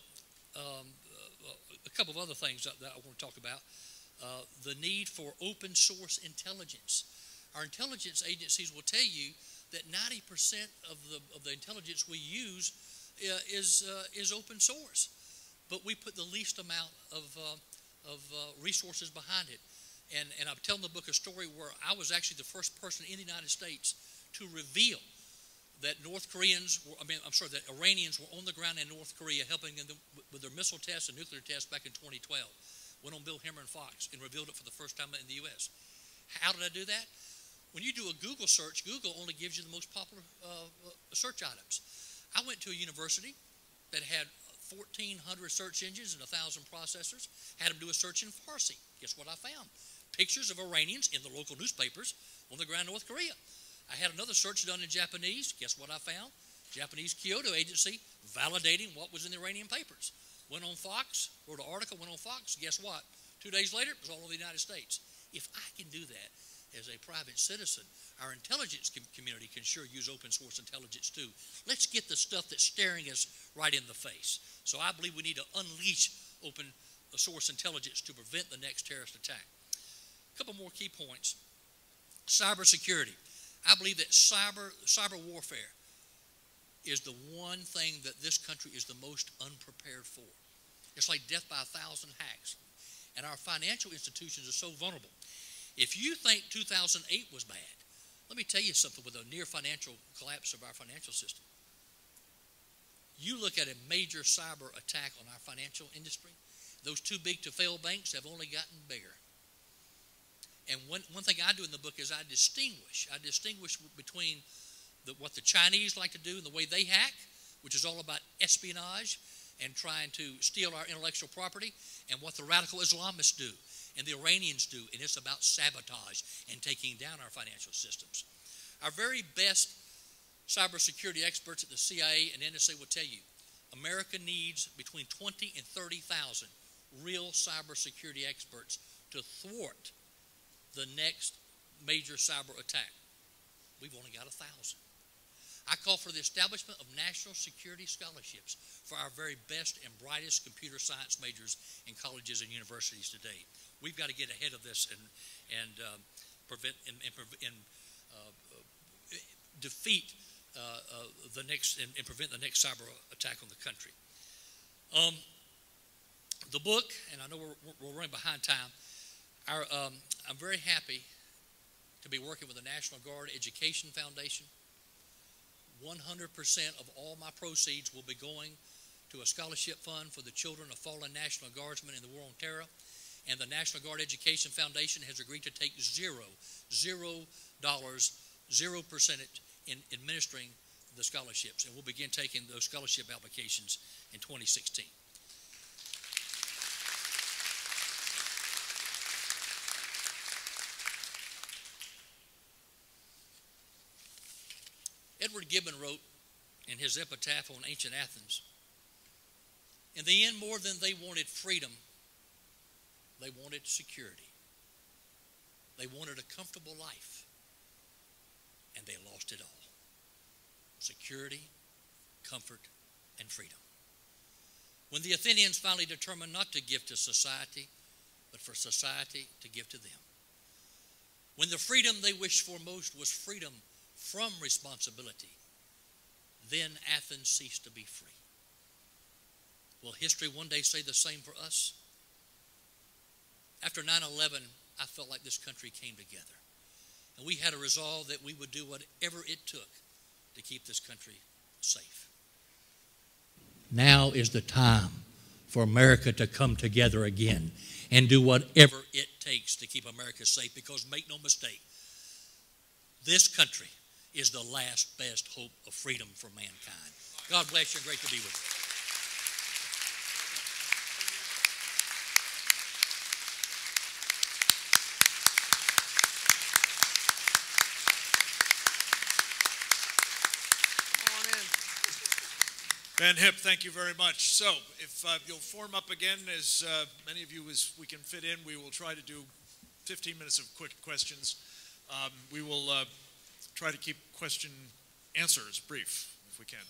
a couple of other things that I want to talk about. The need for open source intelligence. Our intelligence agencies will tell you that 90% of the intelligence we use is open source, but we put the least amount of resources behind it. And I'm telling the book a story where I was actually the first person in the United States to reveal that that Iranians were on the ground in North Korea helping them with their missile tests and nuclear tests back in 2012. Went on Bill Hemmer and Fox and revealed it for the first time in the U.S. How did I do that? When you do a Google search, Google only gives you the most popular search items. I went to a university that had 1,400 search engines and 1,000 processors, had them do a search in Farsi. Guess what I found? Pictures of Iranians in the local newspapers on the ground in North Korea. I had another search done in Japanese. Guess what I found? Japanese Kyoto agency validating what was in the Iranian papers. Went on Fox, wrote an article, went on Fox. Guess what? 2 days later, it was all over the United States. If I can do that as a private citizen, our intelligence community can sure use open source intelligence too. Let's get the stuff that's staring us right in the face. So I believe we need to unleash open source intelligence to prevent the next terrorist attack. A couple more key points. Cybersecurity. I believe that cyber warfare is the one thing that this country is the most unprepared for. It's like death by 1,000 hacks. And our financial institutions are so vulnerable. If you think 2008 was bad, let me tell you something with a near financial collapse of our financial system. You look at a major cyber attack on our financial industry, those too big to fail banks have only gotten bigger. And one thing I do in the book is I distinguish between what the Chinese like to do and the way they hack, which is all about espionage, and trying to steal our intellectual property, and what the radical Islamists do and the Iranians do, and it's about sabotage and taking down our financial systems. Our very best cybersecurity experts at the CIA and NSA will tell you America needs between 20 and 30,000 real cybersecurity experts to thwart the next major cyber attack. We've only got 1,000. I call for the establishment of national security scholarships for our very best and brightest computer science majors in colleges and universities today. We've got to get ahead of this and defeat the next and prevent the next cyber attack on the country. The book, and I know we're running behind time. I'm very happy to be working with the National Guard Education Foundation. 100% of all my proceeds will be going to a scholarship fund for the children of fallen National Guardsmen in the war on terror. And the National Guard Education Foundation has agreed to take $0 in administering the scholarships. And we'll begin taking those scholarship applications in 2016. Edward Gibbon wrote in his epitaph on ancient Athens, in the end, more than they wanted freedom, they wanted security. They wanted a comfortable life, and they lost it all. Security, comfort, and freedom. When the Athenians finally determined not to give to society, but for society to give to them. When the freedom they wished for most was freedom from responsibility, then Athens ceased to be free. Will history one day say the same for us? After 9/11, I felt like this country came together. And we had a resolve that we would do whatever it took to keep this country safe. Now is the time for America to come together again and do whatever it takes to keep America safe, because make no mistake, this country is the last best hope of freedom for mankind. God bless you, and great to be with you. Ben Hipp, thank you very much. So, if you'll form up again, as many of you as we can fit in, we will try to do 15 minutes of quick questions. We will try to keep question answers brief, if we can.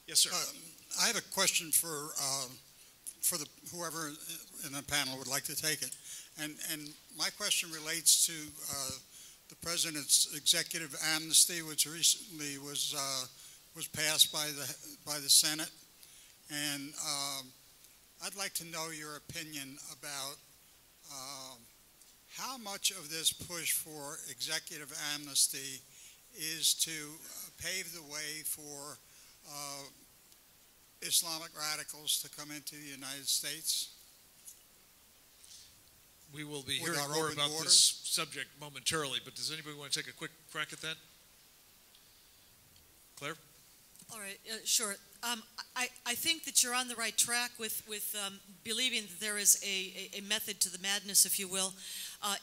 Yes, sir. I have a question for whoever in the panel would like to take it. And my question relates to the President's executive amnesty, which recently was passed by the Senate, and I'd like to know your opinion about how much of this push for executive amnesty is to pave the way for Islamic radicals to come into the United States. We will be hearing more about this subject momentarily, but does anybody want to take a quick crack at that? Claire? All right, sure. I think that you're on the right track with believing that there is a method to the madness, if you will.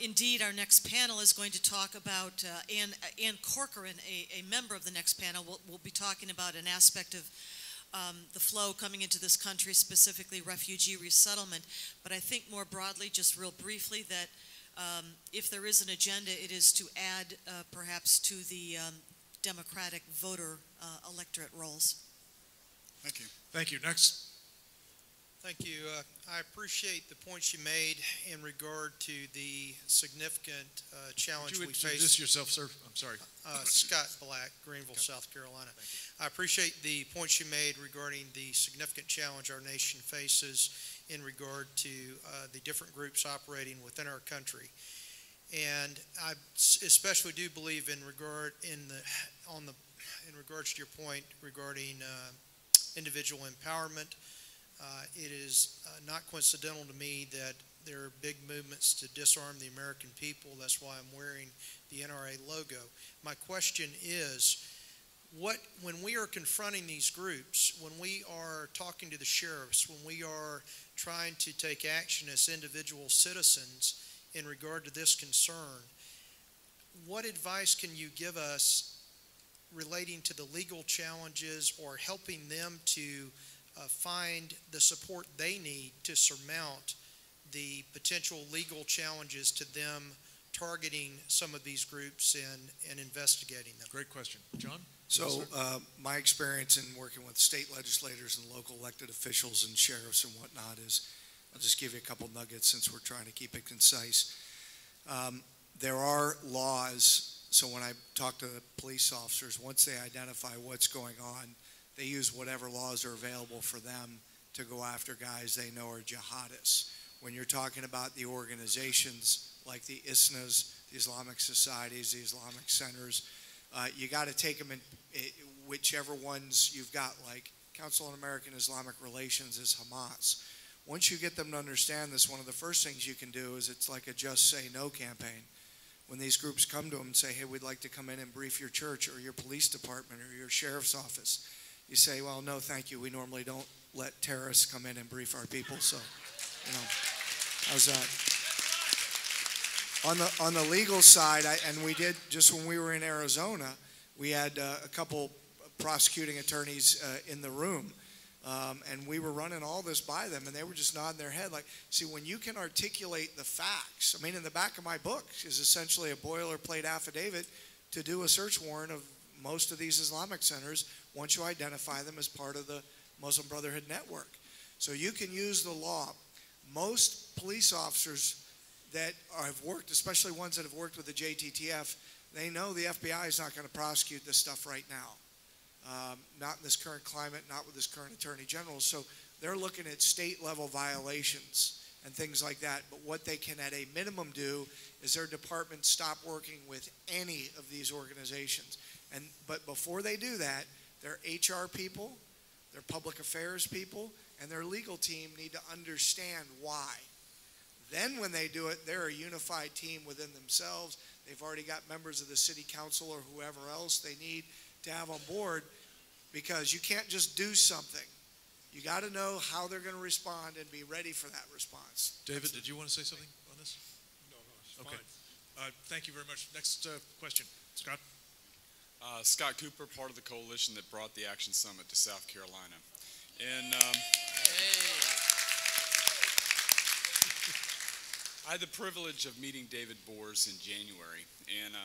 Indeed, our next panel is going to talk about, Ann Corcoran, a member of the next panel, will be talking about an aspect of the flow coming into this country, specifically refugee resettlement. But I think more broadly, just real briefly, that if there is an agenda, it is to add perhaps to the Democratic voter electorate rolls. Thank you. Thank you. Next. Thank you. I appreciate the points you made in regard to the significant challenge we face. Introduce yourself, sir. I'm sorry. Scott Black, Greenville, South Carolina. I appreciate the points you made regarding the significant challenge our nation faces in regard to the different groups operating within our country. And I especially do believe in regards to your point regarding individual empowerment. It is not coincidental to me that there are big movements to disarm the American people. That's why I'm wearing the NRA logo. My question is, when we are confronting these groups, when we are talking to the sheriffs, when we are trying to take action as individual citizens in regard to this concern, what advice can you give us relating to the legal challenges or helping them to find the support they need to surmount the potential legal challenges to them targeting some of these groups and investigating them? Great question. John? So my experience in working with state legislators and local elected officials and sheriffs and whatnot is, I'll just give you a couple nuggets since we're trying to keep it concise. There are laws, so when I talk to the police officers, once they identify what's going on, they use whatever laws are available for them to go after guys they know are jihadists. When you're talking about the organizations like the SCNSAS, the Islamic societies, the Islamic centers, you got to take them in whichever ones you've got, like Council on American Islamic Relations is Hamas. Once you get them to understand this, one of the first things you can do is it's like a just say no campaign. When these groups come to them and say, hey, we'd like to come in and brief your church or your police department or your sheriff's office, you say, well, no, thank you. We normally don't let terrorists come in and brief our people. So, how's that? On the legal side, and we did, just when we were in Arizona, we had a couple prosecuting attorneys in the room. And we were running all this by them, and they were just nodding their head like, see, when you can articulate the facts, I mean, in the back of my book is essentially a boilerplate affidavit to do a search warrant of most of these Islamic centers once you identify them as part of the Muslim Brotherhood network. So you can use the law. Most police officers that have worked, especially ones that have worked with the JTTF, they know the FBI is not going to prosecute this stuff right now. Not in this current climate, not with this current Attorney General. So they're looking at state-level violations and things like that. But what they can at a minimum do is their department stop working with any of these organizations. But before they do that, their HR people, their public affairs people, and their legal team need to understand why. Then when they do it, they're a unified team within themselves. They've already got members of the city council or whoever else they need to have on board, because you can't just do something. You got to know how they're going to respond and be ready for that response. David, did you want to say something on this? No, it's Okay. fine. Thank you very much. Next question. Scott? Scott Cooper, part of the coalition that brought the Action Summit to South Carolina. And I had the privilege of meeting David Bors in January, and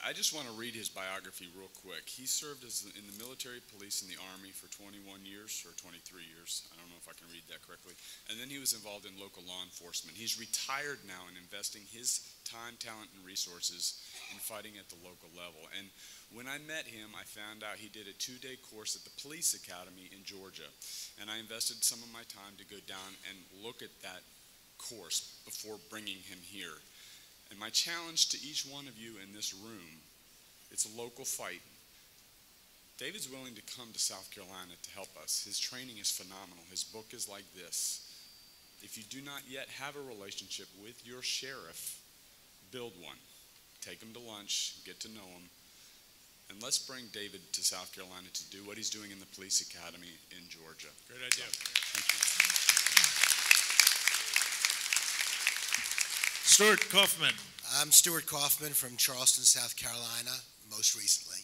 I just want to read his biography real quick. He served in the military, police, and the Army for 21 years, or 23 years. I don't know if I can read that correctly. And then he was involved in local law enforcement. He's retired now and investing his time, talent, and resources in fighting at the local level. And when I met him, I found out he did a 2-day course at the police academy in Georgia. And I invested some of my time to go down and look at that course before bringing him here. And my challenge to each one of you in this room, it's a local fight. David's willing to come to South Carolina to help us. His training is phenomenal. His book is like this. If you do not yet have a relationship with your sheriff, build one. Take him to lunch, get to know him, and let's bring David to South Carolina to do what he's doing in the police academy in Georgia. Great idea. Thank you. Stuart Kaufman. I'm Stuart Kaufman from Charleston, South Carolina, most recently.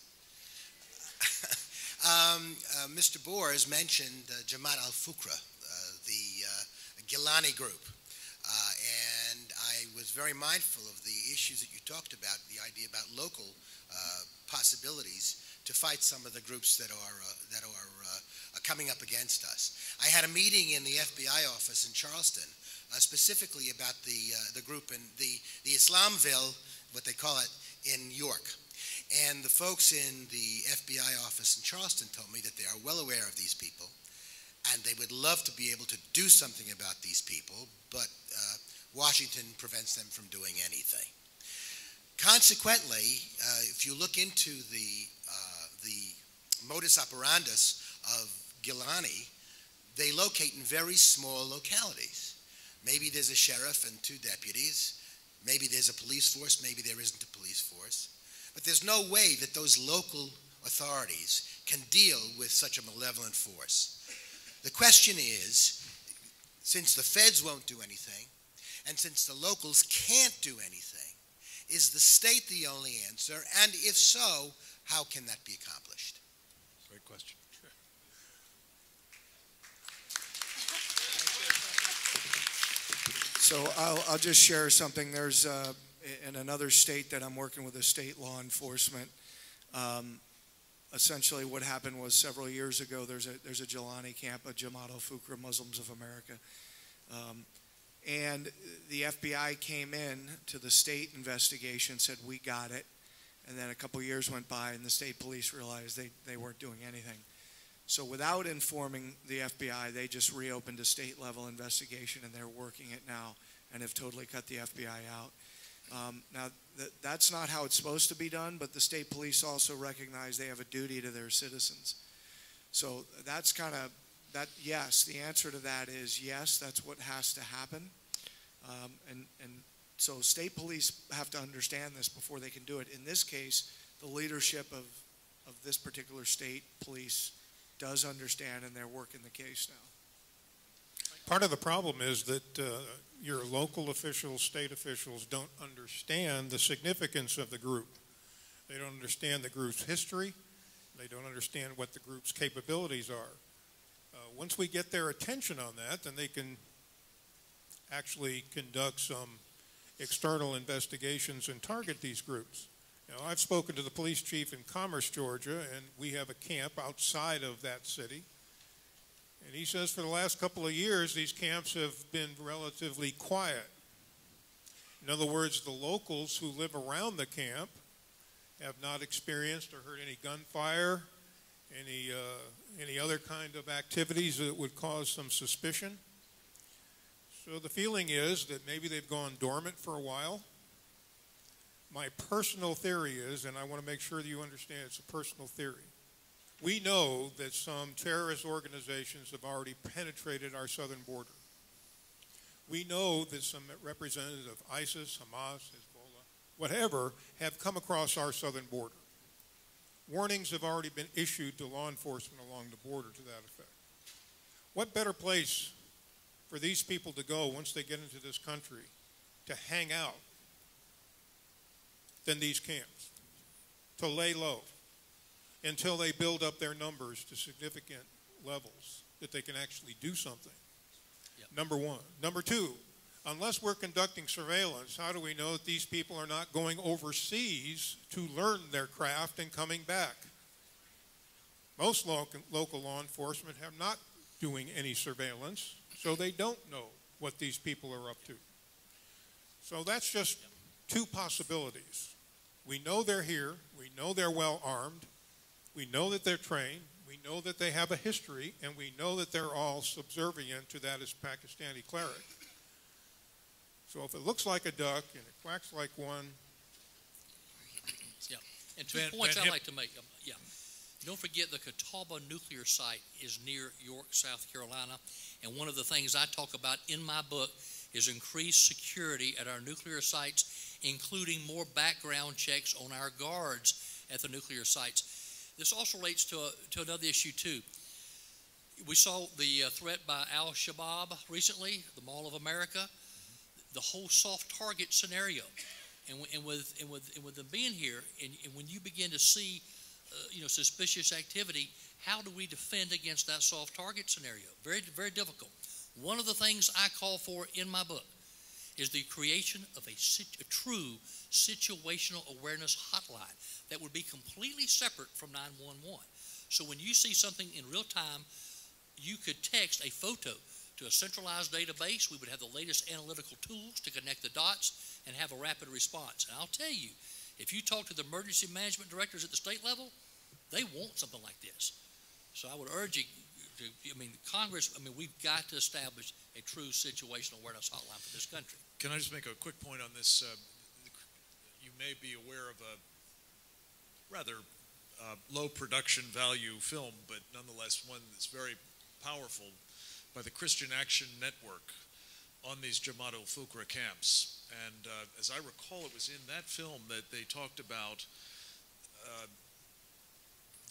Mr. Bors mentioned Jamaat al-Fukra, the Gilani group, and I was very mindful of the issues that you talked about, the idea about local possibilities to fight some of the groups that are coming up against us. I had a meeting in the FBI office in Charleston, specifically about the group in the Islamville, what they call it, in York. And the folks in the FBI office in Charleston told me that they are well aware of these people, and they would love to be able to do something about these people, but Washington prevents them from doing anything. Consequently, if you look into the modus operandus of Gilani, they locate in very small localities. Maybe there's a sheriff and 2 deputies. Maybe there's a police force. Maybe there isn't a police force. But there's no way that those local authorities can deal with such a malevolent force. The question is, since the feds won't do anything, and since the locals can't do anything, is the state the only answer? And if so, how can that be accomplished? Great question. So I'll just share something. There's in another state that I'm working with a state law enforcement. Essentially, what happened was several years ago. There's a Jelani camp, a Jamaat al-Fukra Muslims of America, and the FBI came in to the state investigation, said we got it, and then a couple years went by, and the state police realized they weren't doing anything. So without informing the FBI, they just reopened a state-level investigation, and they're working it now and have totally cut the FBI out. Now, that's not how it's supposed to be done, but the state police also recognize they have a duty to their citizens. So that's kind of, yes, the answer to that is yes, that's what has to happen. And so state police have to understand this before they can do it. In this case, the leadership of this particular state police does understand, and they're working the case now. Part of the problem is that your local officials, state officials don't understand the significance of the group. They don't understand the group's history. They don't understand what the group's capabilities are. Once we get their attention on that, then they can actually conduct some external investigations and target these groups. Now, I've spoken to the police chief in Commerce, Georgia, and we have a camp outside of that city. And he says for the last couple of years, these camps have been relatively quiet. In other words, the locals who live around the camp have not experienced or heard any gunfire, any other kind of activities that would cause some suspicion. So the feeling is that maybe they've gone dormant for a while. My personal theory is, and I want to make sure that you understand it's a personal theory, we know that some terrorist organizations have already penetrated our southern border. We know that some representatives of ISIS, Hamas, Hezbollah, whatever, have come across our southern border. Warnings have already been issued to law enforcement along the border to that effect. What better place for these people to go once they get into this country to hang out than these camps, to lay low until they build up their numbers to significant levels that they can actually do something. Yep. Number one. Number two, unless we're conducting surveillance, how do we know that these people are not going overseas to learn their craft and coming back? Most local law enforcement have not doing any surveillance, so they don't know what these people are up to. So that's just two possibilities. We know they're here. We know they're well armed. We know that they're trained. We know that they have a history, and we know that they're all subservient to that as Pakistani cleric. So if it looks like a duck and it quacks like one. Yeah, and two points I'd like to make. Yeah, don't forget the Catawba nuclear site is near York, South Carolina, and one of the things I talk about in my book is increased security at our nuclear sites, including more background checks on our guards at the nuclear sites. This also relates to another issue, too. We saw the threat by al-Shabaab recently, the Mall of America, the whole soft target scenario. And with them being here, and when you begin to see suspicious activity, how do we defend against that soft target scenario? Very, very difficult. One of the things I call for in my book is the creation of a true situational awareness hotline that would be completely separate from 911. So when you see something in real time, you could text a photo to a centralized database. We would have the latest analytical tools to connect the dots and have a rapid response. And I'll tell you, if you talk to the emergency management directors at the state level, they want something like this. So I would urge you, Congress, we've got to establish a true situational awareness hotline for this country. Can I just make a quick point on this? You may be aware of a rather low production value film, but nonetheless one that's very powerful, by the Christian Action Network on these Jamaat al-Fukra camps. And as I recall, it was in that film that they talked about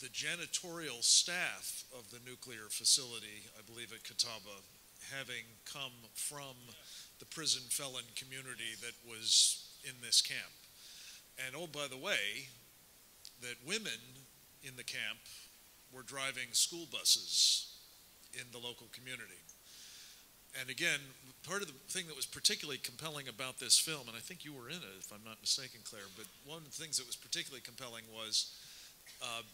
the janitorial staff of the nuclear facility, I believe at Catawba, having come from the prison felon community that was in this camp. And oh, by the way, that women in the camp were driving school buses in the local community. And again, part of the thing that was particularly compelling about this film, and I think you were in it, if I'm not mistaken, Claire, but one of the things that was particularly compelling was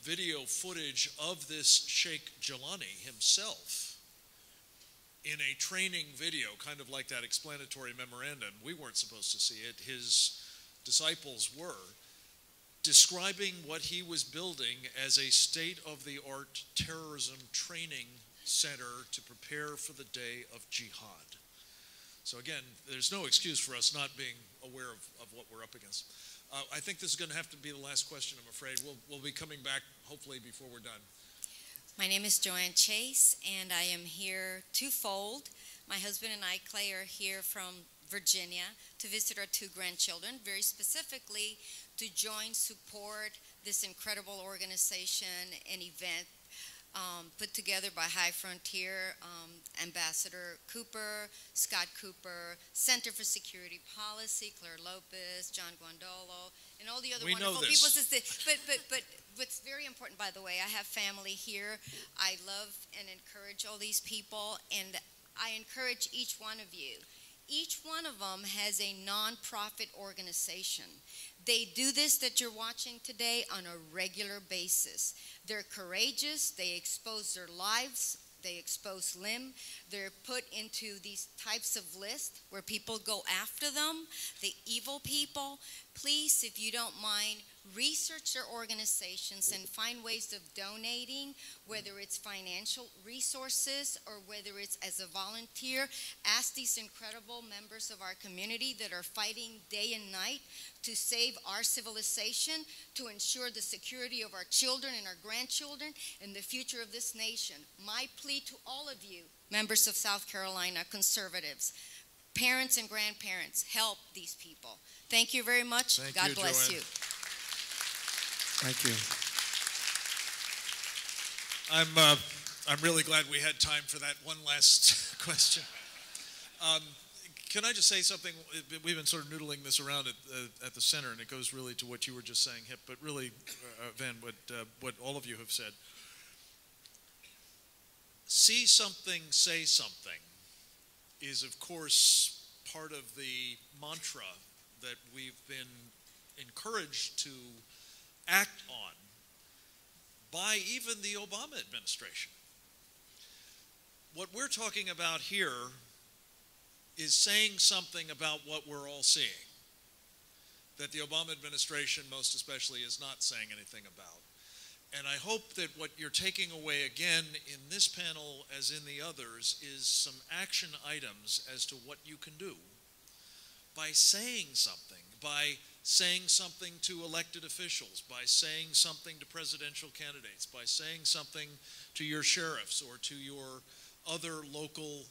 video footage of this Sheikh Jilani himself in a training video, kind of like that explanatory memorandum. We weren't supposed to see it. His disciples were, describing what he was building as a state-of-the-art terrorism training center to prepare for the day of jihad. So again, there's no excuse for us not being aware of what we're up against. I think this is going to have to be the last question, I'm afraid. We'll be coming back, hopefully, before we're done. My name is Joanne Chase, and I am here twofold. My husband and I, Clare, are here from Virginia to visit our 2 grandchildren, very specifically to join support this incredible organization and event put together by High Frontier, Ambassador Cooper, Scott Cooper, Center for Security Policy, Clare Lopez, John Guandolo, and all the other wonderful people. But what's very important, by the way, I have family here. I love and encourage all these people, and I encourage each one of you. Each one of them has a nonprofit organization. They do this that you're watching today on a regular basis. They're courageous. They expose their lives. They expose limb. They're put into these types of lists where people go after them, the evil people. Please, if you don't mind, research their organizations and find ways of donating, whether it's financial resources or whether it's as a volunteer. Ask these incredible members of our community that are fighting day and night to save our civilization, to ensure the security of our children and our grandchildren and the future of this nation. My plea to all of you, members of South Carolina, conservatives, parents and grandparents, help these people. Thank you very much. God bless you. Thank you. I'm really glad we had time for that one last question. Can I just say something? We've been sort of noodling this around at the center, and it goes really to what you were just saying, Hip, but really, Van, what all of you have said. See something, say something is, of course, part of the mantra that we've been encouraged to act on by even the Obama administration. What we're talking about here is saying something about what we're all seeing, that the Obama administration most especially is not saying anything about. And I hope that what you're taking away again in this panel as in the others is some action items as to what you can do by saying something to elected officials, by saying something to presidential candidates, by saying something to your sheriffs or to your other local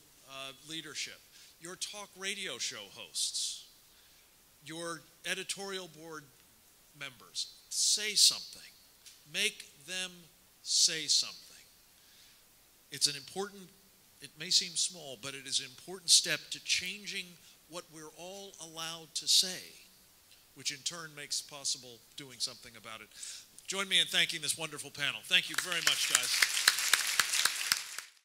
leadership, your talk radio show hosts, your editorial board members. Say something. Make them say something. It's an important, it may seem small, but it is an important step to changing what we're all allowed to say, which in turn makes possible doing something about it. Join me in thanking this wonderful panel. Thank you very much, guys.